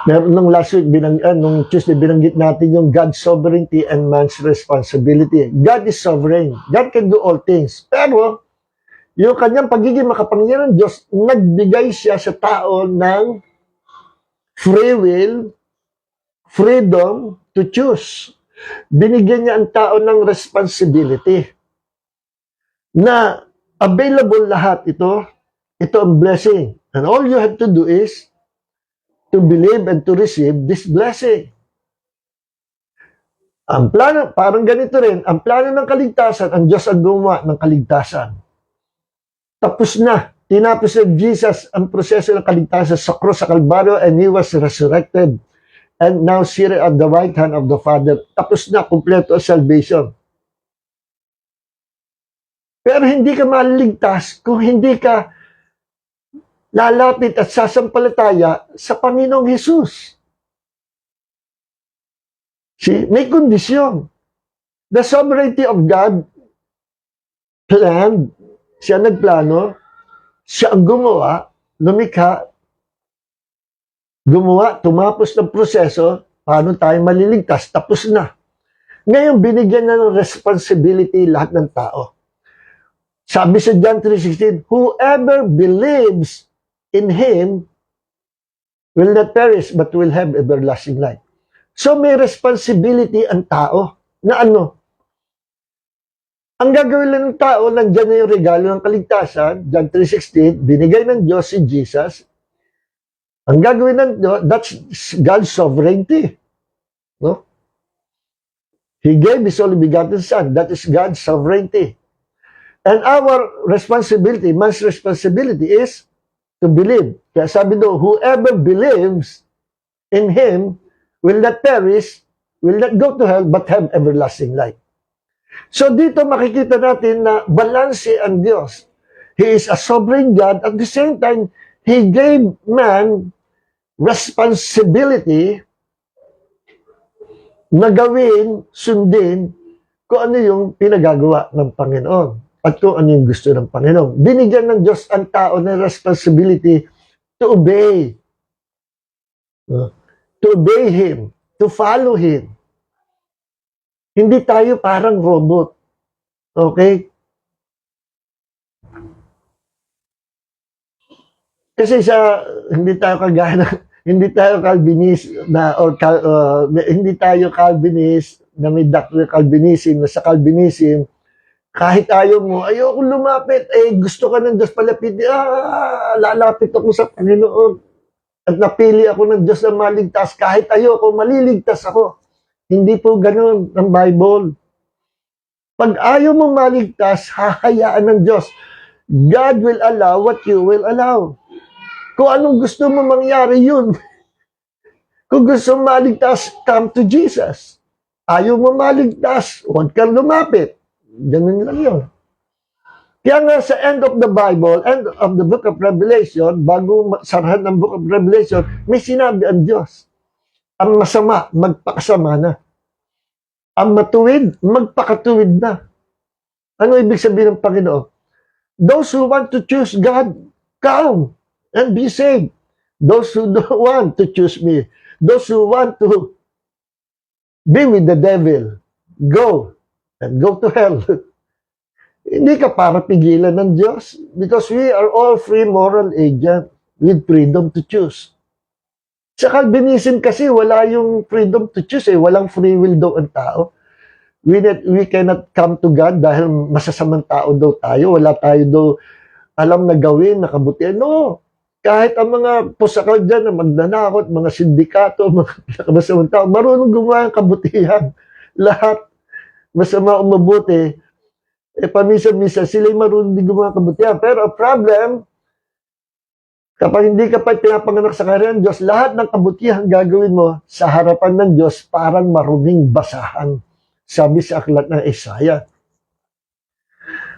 nung last week, nung Tuesday, binanggit natin yung God's sovereignty and man's responsibility. God is sovereign. God can do all things. Pero, yung kanyang pagiging makapangyarihan ng Diyos, nagbigay siya sa tao ng free will, freedom to choose. Binigyan niya ang tao ng responsibility na available lahat ito ang blessing. And all you have to do is to believe and to receive this blessing. Ang plano, parang ganito rin, ang plano ng kaligtasan, ang Diyos ang gumawa ng kaligtasan. Tapos na, tinapos ng Jesus ang proseso ng kaligtasan sa krus sa Kalbaryo and He was resurrected. And now seated at the right hand of the Father. Tapos na, kumpleto ang salvation. Pero hindi ka maliligtas kung hindi ka lalapit at sasampalataya sa Panginoong Hesus. See, may kondisyon. The sovereignty of God planned, siya nagplano, siya ang gumawa, lumikha, gumawa, tumapos ng proseso, paano tayo maliligtas, tapos na. Ngayon, binigyan na ng responsibility lahat ng tao. Sabi sa John 3:16, whoever believes in Him will not perish but will have everlasting life. So may responsibility ang tao na ang gagawin lang ng tao, nandiyan na yung regalo ng kaligtasan, John 3:16, binigay ng Diyos si Jesus. Ang gagawin ng Diyos, that's God's sovereignty. No? He gave His only begotten Son. That is God's sovereignty. And our responsibility, man's responsibility is to believe. Kaya sabi doon, whoever believes in Him will not perish, will not go to hell, but have everlasting life. So dito makikita natin na balanse ang Diyos. He is a sovereign God. At the same time, He gave man responsibility na gawin, sundin, kung ano yung pinagagawa ng Panginoon at kung ano yung gusto ng Panginoon. Binigyan ng Diyos ang tao ng responsibility to obey. To obey Him, to follow Him. Hindi tayo parang robot. Okay? Kasi hindi tayo kagaya ng, hindi tayo Calvinist na hindi tayo Calvinist na may doctrine Calvinism, na sa Calvinism kahit ayaw mo, ayoko lumapit, gusto ka ng Diyos palapit, lalapit ako sa Panginoon at napili ako ng Diyos na maligtas, kahit ayoko, maliligtas ako. Hindi po ganun ang Bible. Pag ayaw mo maligtas, hahayaan ng Diyos. God will allow what you will allow. Kung anong gusto mo mangyari, yun. Kung gusto mo maligtas, come to Jesus. Ayaw mo maligtas, huwag kang lumapit. Ganun lang yun. Kaya nga sa end of the Bible, end of the book of Revelation, bago sarahan ng book of Revelation, may sinabi ang Diyos. Ang masama, magpakasama na. Ang matuwid, magpakatuwid na. Ano ibig sabihin ng Panginoon? Those who want to choose God, come and be saved. Those who don't want to choose me, those who want to be with the devil, go and go to hell. Hindi ka para pigilan ng Diyos because we are all free moral agent with freedom to choose. Sa Calvinism kasi wala yung freedom to choose walang free will daw ang tao. We cannot come to God dahil masasamang tao daw tayo. Wala tayo daw alam na gawin, na kabutihan. No. Kahit ang mga pusakaw dyan na magnanakot, mga sindikato, mga masamang tao, marunong gumawa ng kabutihan. Lahat, masama o mabuti, paminsan-minsan, sila'y marunong din gumawa ng kabutihan. Pero ang problem, kapag hindi ka pa pinapanganak sa kaharian ng Diyos, lahat ng kabutihan gagawin mo sa harapan ng Diyos parang maruming basahan. Sabi sa aklat ng Isaiah.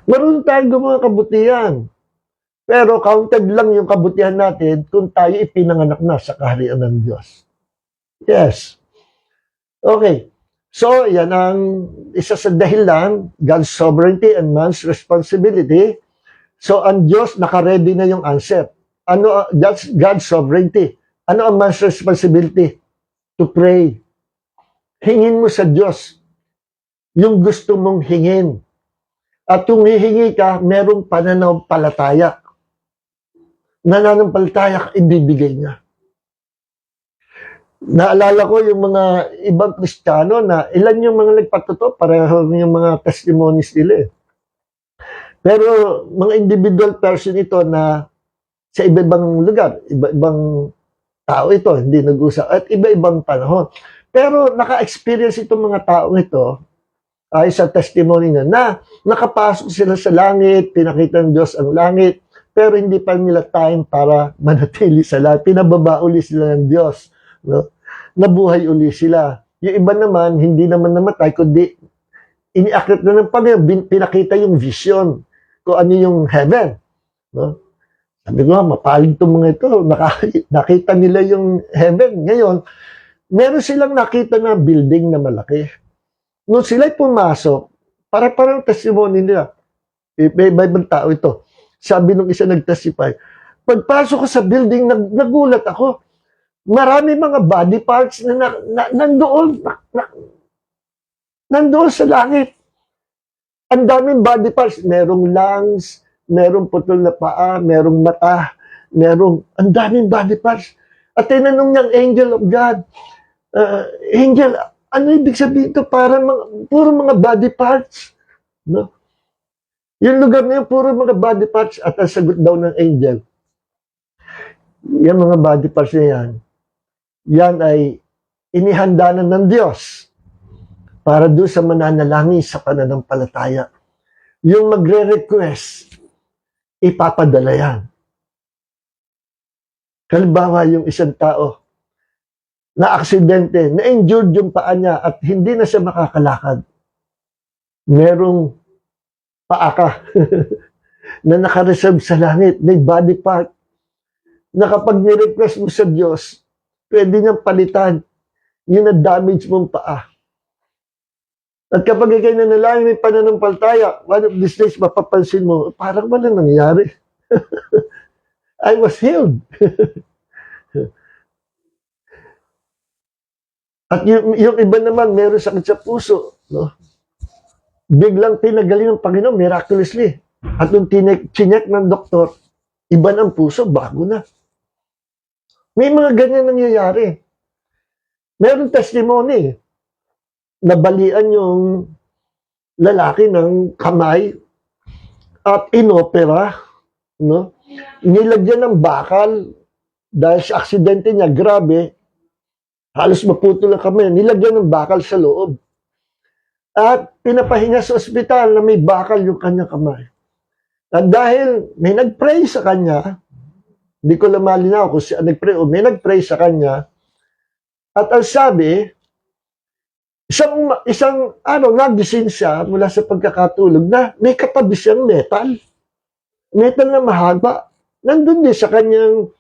Marunong tayong gumawa ng kabutihan. Pero counted lang yung kabutihan natin kung tayo ipinanganak na sa kaharian ng Diyos. Yes. Okay. So, yan ang isa sa dahilan, God's sovereignty and man's responsibility. So, ang Diyos, nakaready na yung answer. That's God's sovereignty. Ano ang man's responsibility? To pray. Hingin mo sa Diyos yung gusto mong hingin. At kung hihingi ka, merong pananampalataya. Nananampalataya ka, ibibigay niya. Naalala ko yung mga ibang Kristiyano na ilan yung mga nagpatuto, pareho yung mga testimonies nila. Pero mga individual person ito na sa iba-ibang lugar, iba-ibang tao ito, hindi nag-usap, at iba-ibang panahon. Pero naka-experience itong mga taong ito, ay sa testimony na nakapasok sila sa langit, pinakita ng Diyos ang langit, pero hindi pa nila time para manatili sa langit. Pinababa uli sila ng Diyos. No? Nabuhay uli sila. Yung iba naman, hindi naman namatay, kundi iniakit na ng Panginoon, pinakita yung vision kung ano yung heaven. No? Sabi ko, mapalig itong mga ito. Nakita nila yung heaven. Ngayon, meron silang nakita na building na malaki. Nung sila'y pumasok, parang testimony nila. May ibang tao ito. Sabi nung isa nag-testify, pagpasok ko sa building, nagulat ako. Marami mga body parts na nandoon sa langit. Ang daming body parts. Merong lungs, merong putol na paa, merong mata, ang daming body parts. At tinanong niyang angel of God, angel, ano ibig sabihin ito? Puro mga body parts. No? Yung lugar na yun, puro mga body parts. At ang sagot daw ng angel, yung mga body parts na yan ay inihanda na ng Diyos para doon sa mananalangin sa pananampalataya. Yung magre-request, ipapadala yan. Halimbawa, yung isang tao, na aksidente, na-injured yung paa niya at hindi na siya makakalakad. Merong paa ka na nakareserve sa langit, may body part, na kapag ni-request mo sa Diyos, pwede niyang palitan yung na-damage mong paa. At kapag ikay nanalangin may pananampalataya, one of these days mapapansin mo, parang wala nangyari. I was healed. At yung iba naman, meron sakit sa puso. No? Biglang pinagaling ng Panginoon, miraculously. At nung chinek ng doktor, iba ng puso, bago na. May mga ganyan nangyayari. Meron testimony. Nabalian yung lalaki ng kamay at inopera. No? Nilagyan ng bakal dahil sa aksidente niya, grabe, halos maputol ang kamay. Nilagyan ng bakal sa loob. At pinapahinga sa ospital na may bakal yung kanyang kamay. At dahil may nag-pray sa kanya, hindi ko lang malinaw kung siya nag-pray o may nag-pray sa kanya, at ang sabi, isang nagising siya mula sa pagkakatulog na may katabi siyang metal. Metal na mahaba. Nandun din sa kanyang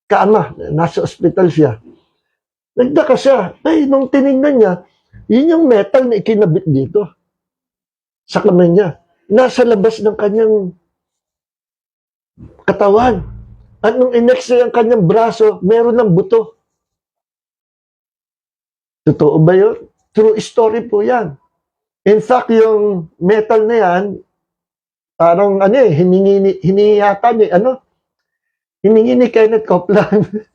kama. Nasa ospital siya. Nagdaka siya. Ay, nung tinignan niya, yun yung metal na ikinabit dito. Sa kamay niya. Nasa labas ng kanyang katawan. At nung in-x-ray ang kanyang braso, meron ng buto. Totoo ba yun? True story po yan. In fact, yung metal na yan, parang hiningi ni Kenneth Copeland.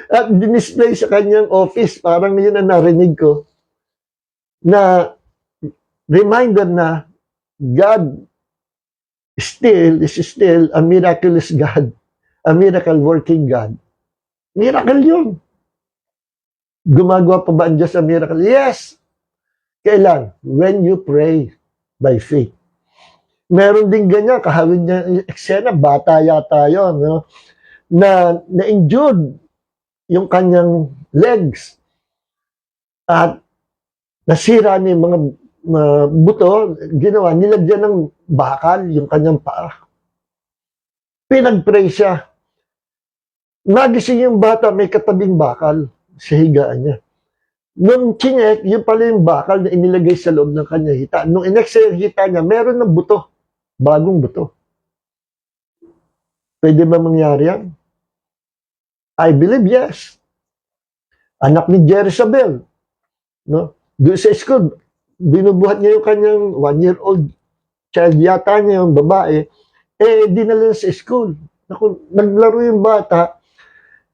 At dinisplay sa kanyang office, parang yun ang narinig ko, na reminder na God is still a miraculous God, a miracle working God. Miracle yun. Gumagawa pa ba ang Diyos sa miracle? Yes! Kailan? When you pray by faith. Meron din ganyan, kahawin niya eksena, bata yata yun, no? Na-injured yung kanyang legs at nasira niya yung mga buto, ginawa, nilagyan ng bakal yung kanyang paa. Pinag-pray siya. Nagising yung bata, may katabing bakal sa higaan niya. Nung chinek, yun pala yung bakal na inilagay sa loob ng kanya hita. Nung in-exhale hita niya, meron ng buto. Bagong buto. Pwede ba mangyari yan? I believe yes. Anak ni Jezebel. No? Doon sa school, binubuhat niya yung kanyang 1-year-old child yata niya, yung babae. Dinala sa school. Naglaro yung bata,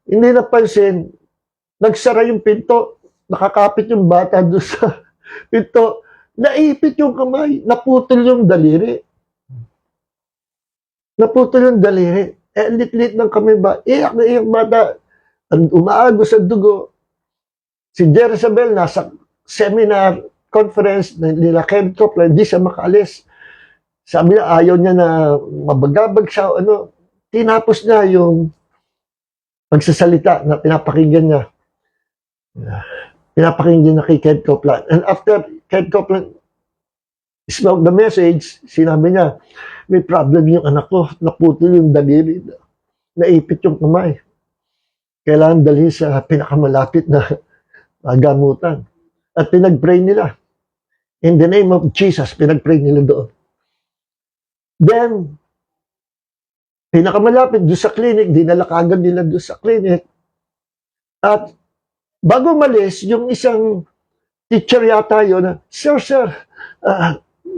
hindi napansin, nagsara yung pinto, nakakapit yung bata doon sa pinto, naipit yung kamay, naputol yung daliri. Naputol yung daliri. Lit-lit ng kamay ba? Iyak na iyak bata. Umaagos sa dugo. Si Jezebel nasa seminar, conference, nila Kenneth Copeland, hindi siya makaalis. Sabi niya, ayaw niya na mabagabag siya, tinapos niya yung pagsasalita na pinapakinggan niya. Pinapakinggan niya kay Kenneth Copeland. And after Kenneth Copeland spoke the message, sinabi niya, may problem yung anak ko, naputol yung daliri, naipit yung kamay. Kailangan dalhin sa pinakamalapit na gamutan. At pinag-pray nila. In the name of Jesus, pinag-pray nila doon. Then, pinakamalapit doon sa clinic, dinala kagad nila doon sa clinic. At bago malis, yung isang teacher yata yun, Sir,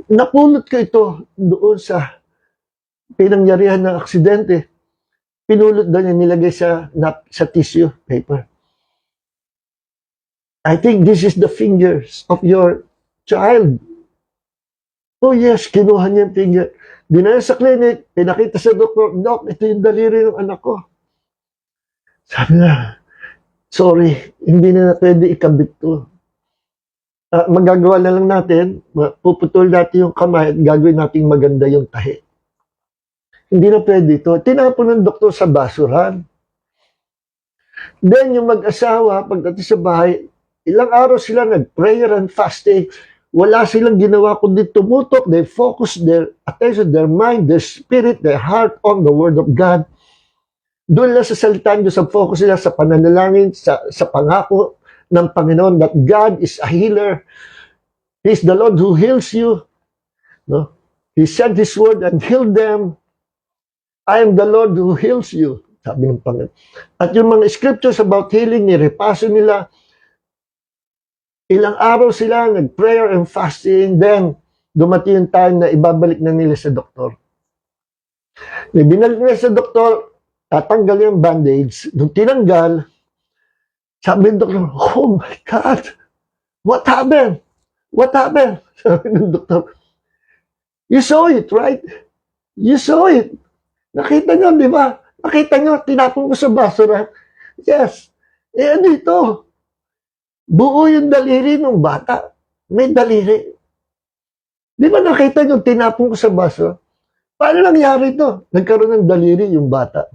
napulot ko ito doon sa pinangyarihan ng aksidente. Pinulot doon niya, nilagay sa tissue paper. I think this is the fingers of your child. Oh yes, kinuha niya yung finger. Dinala sa clinic, pinakita sa doktor, Dok, ito yung daliri ng anak ko. Sabi na, sorry, hindi na pwede ikabit to. Magagawa na lang natin, puputol natin yung kamay at gagawin natin maganda yung tahi. Hindi na pwede ito. Tinapon ng doktor sa basuran. Then yung mag-asawa, pagdating sa bahay, ilang araw sila nag-prayer and fasting. Wala silang ginawa kundi tumutok. They focus their attention, their mind, their spirit, their heart on the Word of God. Doon lang sa salita Diyos, sa focus nila sa pananalangin, sa pangako ng Panginoon that God is a healer. He's the Lord who heals you. No? He sent His word and healed them. I am the Lord who heals you. Sabi ng Panginoon. At yung mga scriptures about healing, nirepaso nila. Ilang araw sila, nag-prayer and fasting. Then, dumating yung time na ibabalik na nila sa doktor. Binalik nila sa doktor, tatanggal yung bandage. Nung tinanggal, sabi ng doktor, oh my God, what happened? What happened? Sabi ng doktor, you saw it, right? You saw it. Nakita nyo, di ba? Nakita nyo, tinapon ko sa basura. Yes. Eh, ano ito? Buo yung daliri ng bata. May daliri. Di ba nakita nyo, tinapon ko sa basura? Paano nangyari ito? Nagkaroon ng daliri yung bata.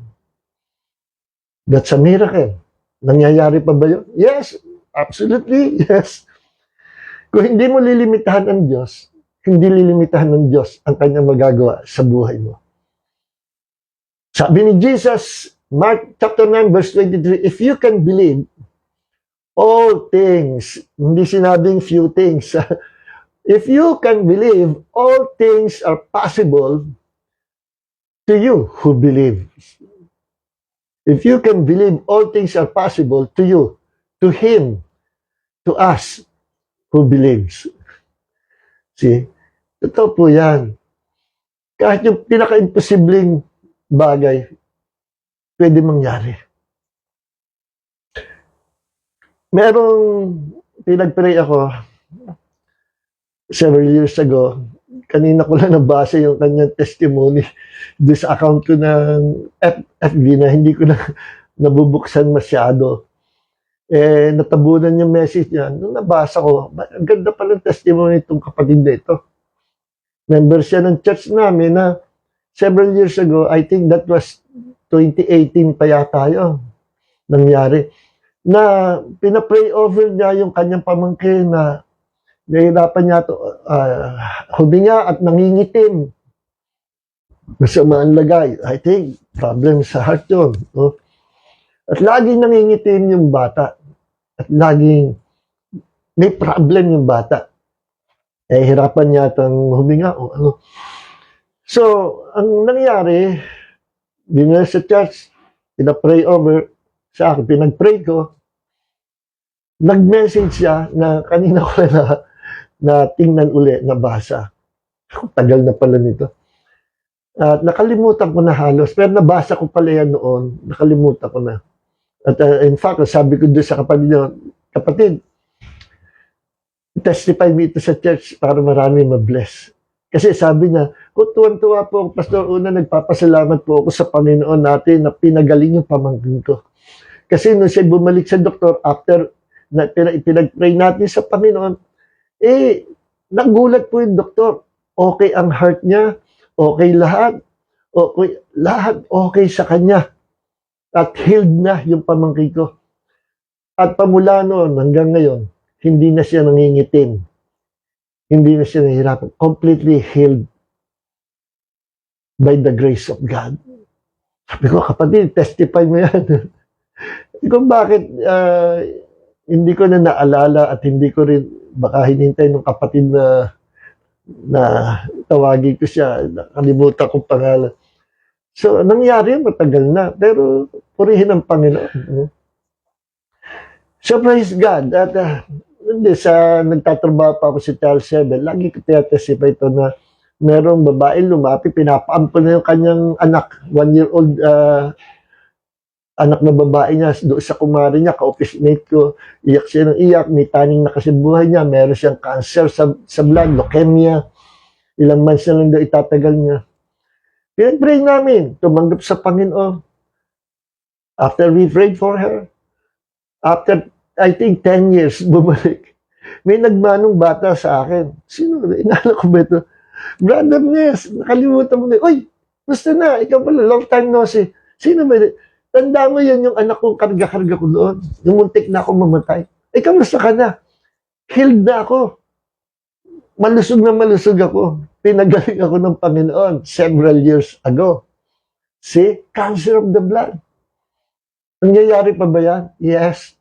That's a miracle. Nangyayari pa ba yun? Yes. Absolutely. Yes. Kung hindi mo lilimitahan ang Diyos, hindi lilimitahan ng Diyos ang kanyang magagawa sa buhay mo. Sabi ni Jesus, Mark chapter 9 verse 23, if you can believe, all things, hindi sinabing few things. If you can believe, all things are possible to you who believe. If you can believe, all things are possible to you, to Him, to us who believes. See? Totoo po yan. Kahit yung pinaka-imposibleng bagay, pwede mangyari. Merong pinag-pray ako several years ago. Kanina ko lang nabasa yung kanyang testimony doon sa account ko ng FB na hindi ko na nabubuksan masyado. Eh, natabunan yung message niya. Nung nabasa ko, ang ganda pa ng testimony itong kapatid na ito. Member siya ng church namin na several years ago, I think that was 2018 pa yata yun, nangyari, na pinapray over niya yung kanyang pamangkin na nahirapan niya ito, huminga at nangingitim. Masama ang lagay. I think, problem sa heart yun. No? At laging nangingitim yung bata. At laging may problem yung bata. Eh, hirapan niya itong huminga o ano. So, ang nangyari, dinala sa church, pinapray over sa akin, pinag-pray ko, nag-message siya na kanina ko na tingnan uli, nabasa. Tagal na pala nito. At nakalimutan ko na halos, pero nabasa ko pala yan noon, nakalimutan ko na. At in fact, sabi ko doon sa kapatid, testify mo ito sa church para marami ma-bless. Kasi sabi niya, kung tuwan-tuwa po, Pastor, una nagpapasalamat po ako sa Panginoon natin na pinagaling yung pamangkin ko. Kasi nung siya bumalik sa doktor, after na pinag-pray natin sa Panginoon, eh, nagulat po yung doktor. Okay ang heart niya, okay lahat, okay sa kanya. At healed na yung pamangkin ko. At pamula noon hanggang ngayon, hindi na siya nangingitim. Hindi na siya nahihirapan. Completely healed by the grace of God. Sabi ko, kapatid, testify mo yan. Kung bakit hindi ko na naalala at hindi ko rin baka hinintay ng kapatid na tawagin ko siya, nakalimutan kong pangalan. So, nangyari matagal na, pero purihin ang Panginoon. So, praise God. At nagtatrabaho pa ako sa Channel 7, lagi ko testify ito na merong babae lumapit, pinapaampun na yung kanyang anak, 1-year-old anak na babae niya, doon sa kumari niya, ka-office mate ko, iyak siya ng iyak, may taning na kasi buhay niya, meron siyang cancer sa blood, leukemia, ilang months na lang daw itatagal niya. Pinag-pray namin, tumanggap sa Panginoon. After we prayed for her, after, I think, 10 years, bumalik. May nagmanong bata sa akin. Sino? Inala ko ba ito? Brother Ness, nakalimutan mo na. Uy, gusto na, ikaw pala, long time no see. Sino ba? Tanda mo yan yung anak kong karga-karga ko doon. Yung muntik na ako mamatay. Kamusta ka na? Healed na ako. Malusog na malusog ako. Pinagaling ako ng Panginoon several years ago. See? Cancer of the blood. Nangyayari pa ba yan? Yes.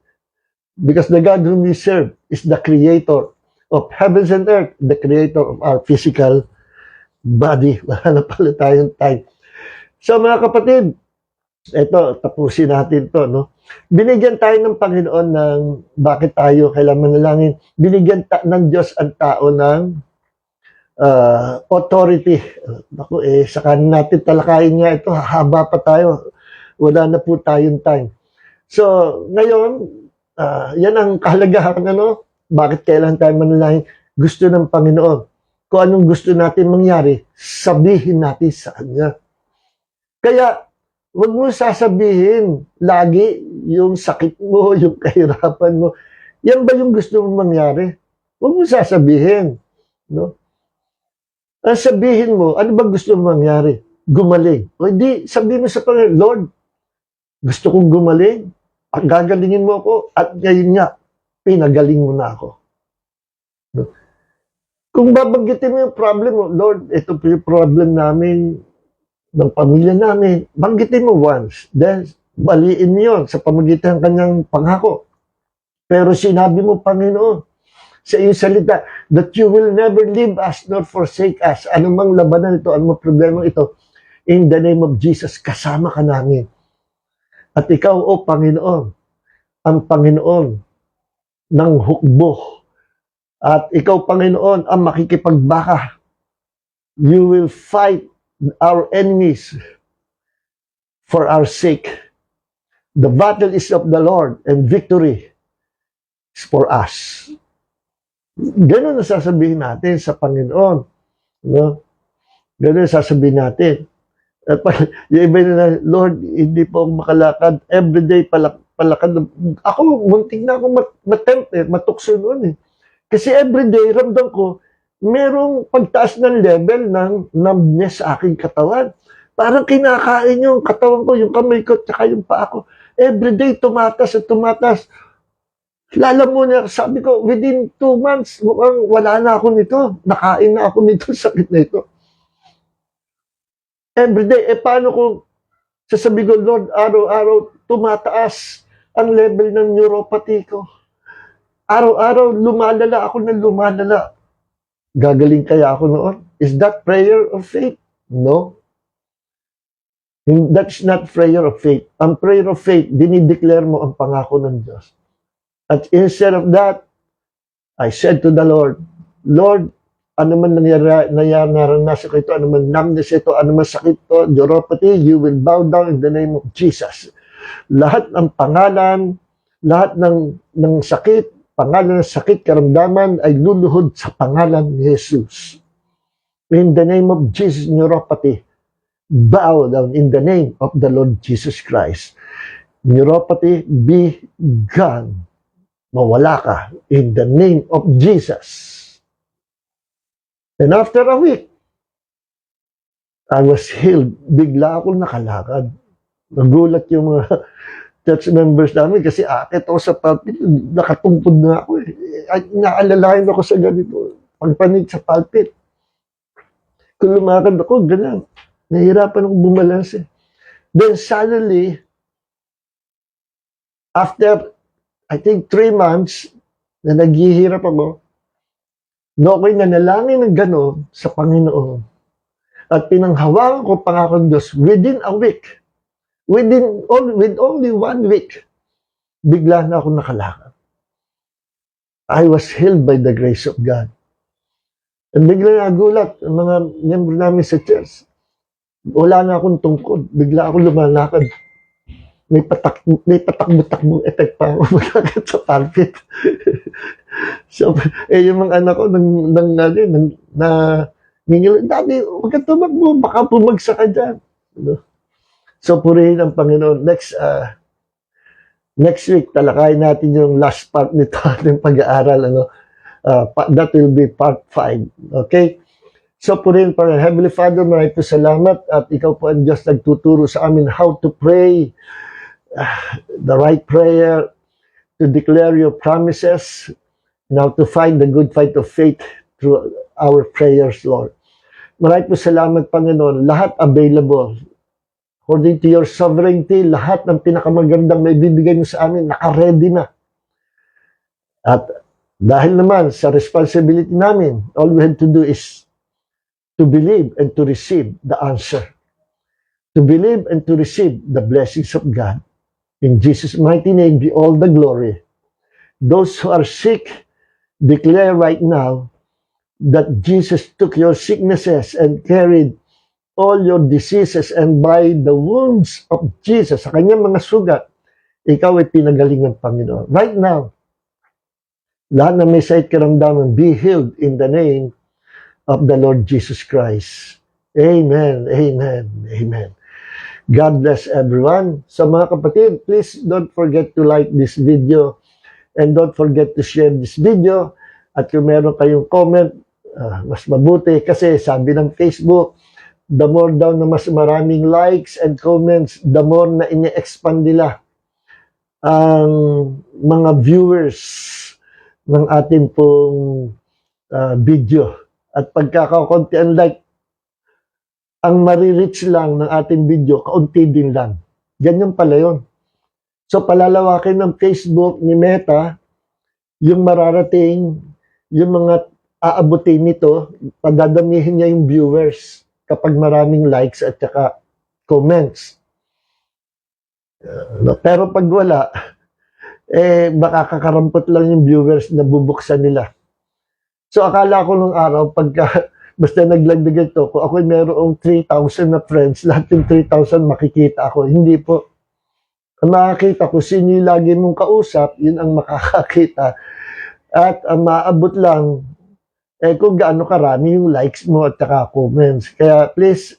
Because the God whom we serve is the Creator. of heavens and earth, the creator of our physical body. Wala na pala tayong time. So mga kapatid, ito, tapusin natin to, no? Binigyan tayo ng Panginoon ng bakit tayo kailangan manalangin. Binigyan ng Diyos ang tao ng authority. Naku, saka natin talakayin nga ito, haba pa tayo. Wala na po tayong time. So, ngayon, yan ang kahalagahan, ano? Bakit kailangan tayo manalangin? Gusto ng Panginoon. Kung anong gusto natin mangyari, sabihin natin sa Kanya. Kaya, huwag mo sasabihin lagi yung sakit mo, yung kahirapan mo. Yan ba yung gusto mong mangyari? Huwag mo sasabihin. No? Ang sabihin mo, ano ba gusto mong mangyari? Gumaling. O hindi, sabihin mo sa Panginoon, Lord, gusto kong gumaling. At gagalingin mo ako. At ngayon nga, pinagaling mo na ako. No? Kung babanggitin mo yung problem mo, Lord, ito po yung problem namin, ng pamilya namin, banggitin mo once. Then, baliin mo yun sa pamagitan ng kanyang pangako. Pero sinabi mo, Panginoon, sa iyong salita, that you will never leave us nor forsake us. Anumang labanan ito, anumang problema ito, in the name of Jesus, kasama ka namin. At ikaw, O Panginoon, ang Panginoon ng hukbo. At ikaw, Panginoon, ang makikipagbaka. You will fight our enemies for our sake. The battle is of the Lord and victory is for us. Ganun na sasabihin natin sa Panginoon. No? Ganun na sasabihin natin. At yung iba na, Lord, hindi po ako makalakad. Everyday palakad. Ako, muntik na ako matempt, matukso noon eh. Kasi everyday, ramdam ko, merong pagtaas ng level ng numbness sa aking katawan. Parang kinakain yung katawan ko, yung kamay ko, tsaka yung paa ko. Everyday, tumatas at tumatas. Lala mo na, sabi ko, within 2 months, mukhang wala na ako nito. Nakain na ako nito, sakit na ito. Everyday, paano kung sasabi ko, Lord, araw-araw, tumataas ang level ng neuropathy ko. Araw-araw, lumalala ako ng lumalala. Gagaling kaya ako noon? Is that prayer of faith? No. That's not prayer of faith. Ang prayer of faith, dinideclare mo ang pangako ng Diyos. At instead of that, I said to the Lord, Lord, ano man naranasan ko ito, ano man numbness ito, ano man sakit ito, neuropathy, you will bow down in the name of Jesus. Lahat ng pangalan, lahat ng sakit, pangalan ng sakit, karamdaman ay luluhod sa pangalan ni Jesus. In the name of Jesus, neuropathy, bow down in the name of the Lord Jesus Christ. Neuropathy, be gone. Mawala ka in the name of Jesus. And after a week, I was healed. Bigla akong nakalakad. Nagulat yung mga church members namin kasi akit ako sa pulpit, nakatungkod na ako eh. Naalalayan ako sa ganito. Pagpanig sa pulpit. Kung lumakad ako, ganyan. Nahihirapan akong bumalance eh. Then suddenly, after I think 3 months na naghihirap ako, no ako'y nanalangin ng gano'n sa Panginoon. At pinanghawakan ko pangako ng Diyos within a week. With only 1 week, bigla na ako nakalakad. I was healed by the grace of God. And bigla nagulat ang mga member namin sa church. Wala na akong tungkod. Bigla ako lumalakad. May patakbo-takbong effect pa ako magkakit sa pulpit. So, yung mga anak ko, ngingil, Daddy, huwag ka tumakbo, baka pumagsak ka dyan. So, purihin ang Panginoon. Next week, talakayin natin yung last part nito, ating pag-aaral. That will be part 5. Okay? So, purihin pa rin. Heavenly Father, maraming po salamat at ikaw po ang Diyos nagtuturo sa amin how to pray the right prayer, to declare your promises, and how to fight the good fight of faith through our prayers, Lord. Maraming po salamat, Panginoon. Lahat available. According to your sovereignty, lahat ng pinakamagandang may bibigay mo sa amin, naka-ready na. At Dahil naman sa responsibility namin, all we have to do is to believe and to receive the answer. To believe and to receive the blessings of God. In Jesus' mighty name be all the glory. Those who are sick, declare right now that Jesus took your sicknesses and carried all your diseases, and by the wounds of Jesus, sa kanyang mga sugat, ikaw ay pinagaling ng Panginoon. Right now, lahat na may sakit karamdaman, be healed in the name of the Lord Jesus Christ. Amen, amen, amen. God bless everyone. So mga kapatid, please don't forget to like this video and don't forget to share this video. At kung meron kayong comment, mas mabuti kasi sabi ng Facebook, the more daw na mas maraming likes and comments, the more na ini-expand nila ang mga viewers ng ating pong video. At pagkakakunti ang like, ang marireach lang ng ating video, kaunti din lang. Ganyan pala yun. So palalawakin ng Facebook ni Meta, yung mararating, yung mga aabutin nito, padadamihin niya yung viewers kapag maraming likes at saka comments. Pero pag wala, makakakarampot lang yung viewers na bubuksan nila. So akala ko nung araw, pagka basta naglagdag ito, kung ako'y merong 3,000 na friends, lahat yung 3,000 makikita ako. Hindi po. Ang makakita ko, sino yung lagi mong kausap, yun ang makakakita. At ang maabot lang, kung gaano karami yung likes mo at saka comments. Kaya please,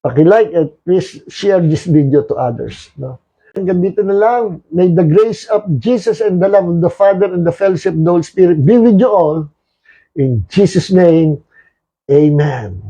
paki-like at please share this video to others. No? Hanggang dito na lang. May the grace of Jesus and the love of the Father and the fellowship of the Holy Spirit be with you all. In Jesus' name, amen.